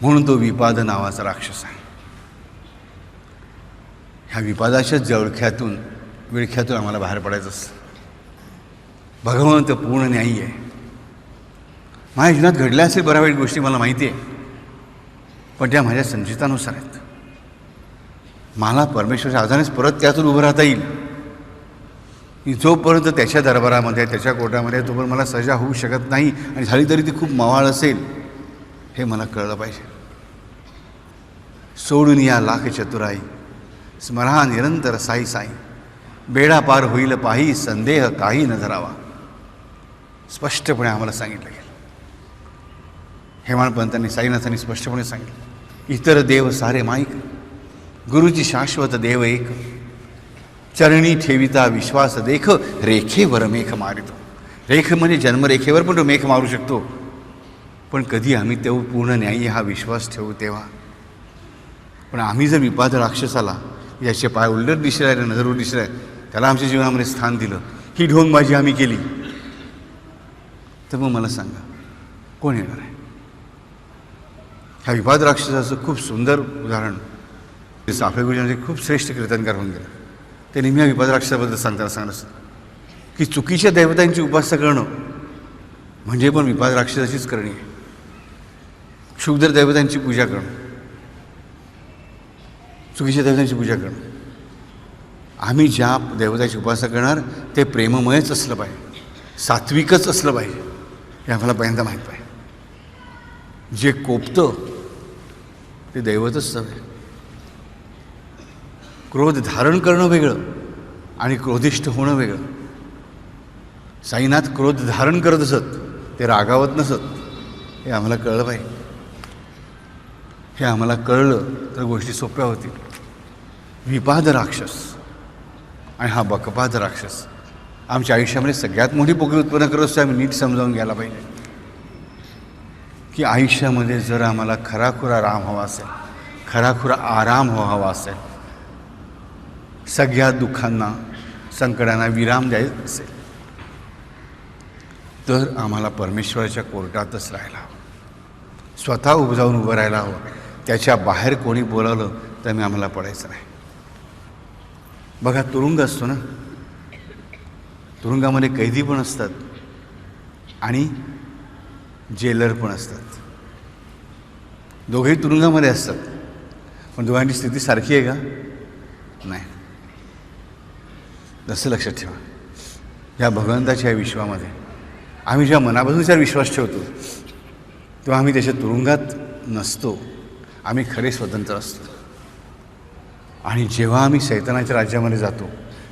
म्हणून तो विपाद नावाचा राक्षस आहे. ह्या विपादाच्या जळख्यातून विळख्यातून आम्हाला बाहेर पडायचं असतं. भगवंत पूर्ण न्यायी आहे. माझ्या जीवनात घडल्या असेल बऱ्या वाईट गोष्टी मला माहिती आहे, पण त्या माझ्या संचितानुसार आहेत. मला परमेश्वराच्या आधारेच परत त्यातून उभं राहता येईल. की जोपर्यंत त्याच्या दरबारामध्ये, त्याच्या कोर्टामध्ये, तोपर्यंत मला सजा होऊ शकत नाही, आणि झाली तरी ती खूप मवाळ असेल, हे मला कळलं पाहिजे. सोडून या लाख चतुराई, स्मरा निरंतर साई साई, बेडा पार होईल पाही, संदेह काही न धरावा. स्पष्टपणे आम्हाला सांगितलं गेलं. हेमाडपंतांनी, साईनाथांनी स्पष्टपणे सांगितलं, इतर देव सारे माईक, गुरुची शाश्वत देव एक, चरणी ठेविता विश्वास देख, रेखेवर मेघ मारितो. रेख म्हणजे जन्मरेखेवर पण तो मेघ मारू शकतो, पण कधी आम्ही तेव्हा पूर्ण न्यायी हा विश्वास ठेवू तेव्हा. पण आम्ही जर विपाद राक्षसाला, याचे पाय उलट दिसले आहे, नजर उलट दिसले आहे, त्याला आमच्या जीवनामध्ये स्थान दिलं, ही ढोंगबाजी आम्ही केली, तर मग मला सांगा कोण येणार आहे? ह्या विपाद राक्षसाचं खूप सुंदर उदाहरण साफळे गुरुजींचे खूप श्रेष्ठ कीर्तनकार होऊन गेले. ते नेहमी विपाद राक्षसाबद्दल सांगताना सांगत की चुकीच्या देवतांची उपासना करणं म्हणजे पण विपाद राक्षसाचीच करणी आहे. क्षुद्र देवतांची पूजा करणं, चुकीच्या देवतांची पूजा करणं. आम्ही ज्या देवताची उपासना करणार ते प्रेममयच असलं पाहिजे, सात्विकच असलं पाहिजे, हे आम्हाला पहिल्यांदा माहीत पाहिजे. जे कोपतं ते दैवतच नव्हे. क्रोध धारण करणं वेगळं आणि क्रोधिष्ठ होणं वेगळं. साईनाथ क्रोध धारण करत असत, ते रागावत नसत, हे आम्हाला कळलं पाहिजे. हे आम्हाला कळलं तर गोष्टी सोप्या होतील. विपाद राक्षस आणि हा बकपाद राक्षस आमच्या आयुष्यामध्ये सगळ्यात मोठी पोकळी उत्पन्न करत असतो. आम्ही नीट समजावून घ्यायला पाहिजे की आयुष्यामध्ये जर आम्हाला खराखुरा राम हवा असेल, खराखुरा आराम हवा असेल, सगळ्या दुःखांना, संकटांना विराम द्यायचा असेल, तर आम्हाला परमेश्वराच्या कोर्टातच राहायला हवं. स्वतः उभं राहायला हवं. त्याच्या बाहेर कोणी बोलावलं तर मी आम्हाला पडायचं नाही. बघा, तुरुंग असतो ना, तुरुंगामध्ये कैदी पण असतात आणि जेलर पण असतात. दोघेही तुरुंगामध्ये असतात, पण दोघांची स्थिती सारखी आहे का? नाही. तसं लक्षात ठेवा. या भगवंताच्या विश्वामध्ये आम्ही ज्या मनापासून विश्वास ठेवतो तेव्हा आम्ही त्याच्या तुरुंगात नसतो, आम्ही खरे स्वतंत्र असतो. आणि जेव्हा आम्ही शैतानाच्या राज्यामध्ये जातो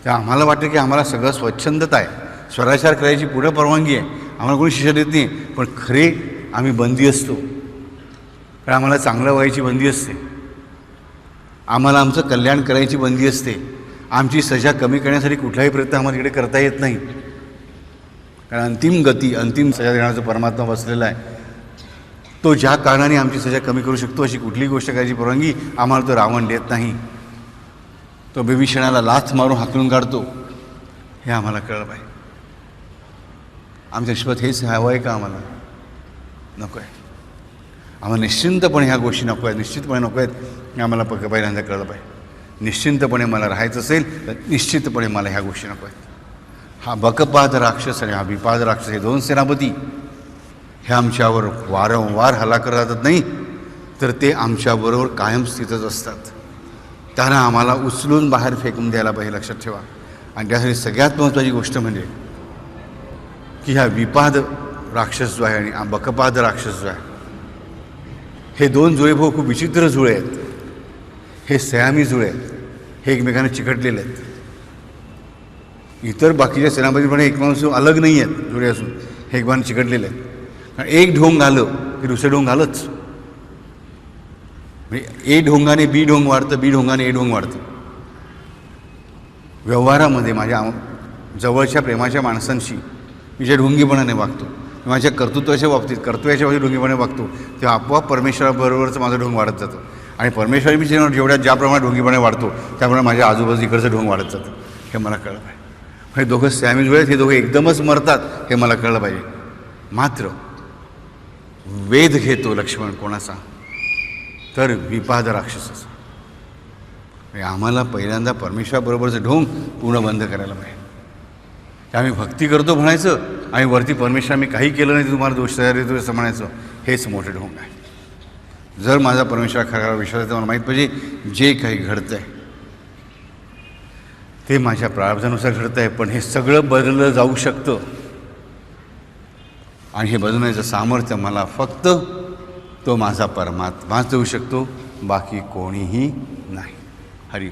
तेव्हा आम्हाला वाटतं की आम्हाला सगळं स्वच्छंदता आहे, स्वराचार करायची पुढं परवानगी आहे, आम्हाला कोणी शिक्षा देत नाही, पण खरे आम्ही बंदी असतो. कारण आम्हाला चांगलं व्हायची बंदी असते, आम्हाला आमचं कल्याण करायची बंदी असते. आमची सजा कमी करण्यासाठी कुठलाही प्रयत्न आम्हाला इकडे करता येत नाही, कारण अंतिम गती, अंतिम सजा देण्याचा परमात्मा बसलेला आहे. तो ज्या कारणाने आमची सजा कमी करू शकतो अशी कुठलीही गोष्ट करायची परवानगी आम्हाला तो रावण देत नाही. तो बिभीषणाला लाथ मारून हाकलून काढतो. हे आम्हाला कळलं पाहिजे. आमच्या आयुष्यात हेच हवं आहे का? आम्हाला नको आहे. आम्हाला निश्चिंतपणे ह्या गोष्टी नको आहेत, निश्चितपणे नको आहेत, हे आम्हाला पहिल्यांदा कळलं पाहिजे. निश्चिंतपणे मला राहायचं असेल तर निश्चितपणे मला ह्या गोष्टी नको आहेत. हा बकपाद राक्षस आणि हा विपाद राक्षस हे दोन सेनापती हे आमच्यावर वारंवार हल्ला करत जातात नाही तर ते आमच्याबरोबर कायम स्थितच असतात. त्यांना आम्हाला उचलून बाहेर फेकून द्यायला पाहिजे, लक्षात ठेवा. आणि त्यासाठी सगळ्यात महत्त्वाची गोष्ट म्हणजे की ह्या विपाद राक्षस जो आहे आणि बकपाद राक्षस जो आहे हे दोन जुळे भाऊ खूप विचित्र जुळे आहेत. हे सयामी जुळे आहेत. हे एकमेकांना चिकटलेले आहेत. इतर बाकीच्या सेनापतीपणे एकमेकांपासून अलग नाही आहेत जुळे असून हे एकमेकांना चिकटलेले आहेत. कारण एक ढोंग आलं की दुसरं ढोंग आलंच. म्हणजे ए ढोंगाने बी ढोंग वाढतं, बी ढोंगाने ए ढोंग वाढतं. व्यवहारामध्ये माझ्या जवळच्या प्रेमाच्या माणसांशी मी ज्या ढोंगीपणाने वागतो, माझ्या कर्तृत्वाच्या बाबतीत ढोंगीपणे वागतो तेव्हा आपोआप परमेश्वराबरोबरचं माझं ढोंग वाढत जातं. आणि परमेश्वर मी ज्याप्रमाणे ढोंगीपणे वाढतो त्याप्रमाणे माझ्या आजूबाजू इकडचं ढोंग वाढत जातं. हे मला कळलं पाहिजे. हे दोघं सॅमी जुळे आहेत, हे दोघं एकदमच मरतात हे मला कळलं पाहिजे. मात्र वेध घेतो लक्ष्मण कोणाचा तर विपाद राक्षसाचा. आम्हाला पहिल्यांदा परमेश्वराबरोबरचं ढोंग पूर्ण बंद करायला पाहिजे. आम्ही भक्ती करतो म्हणायचं आणि वरती परमेश्वर मी काही केलं नाही तुम्हाला दोष तयार येतो असं म्हणायचं, हेच मोठे ढोंग आहे. जर माझा परमेश्वर खरा विश्वास आहे तर मला माहीत पाहिजे जे काही घडतं आहे ते माझ्या प्रारब्धानुसार घडतं आहे, पण हे सगळं बदललं जाऊ शकतं. आणि हे बदलण्याचं सामर्थ्य मला फक्त तो माझा परमात्माच देऊ शकतो, बाकी कोणीही नाही. हरि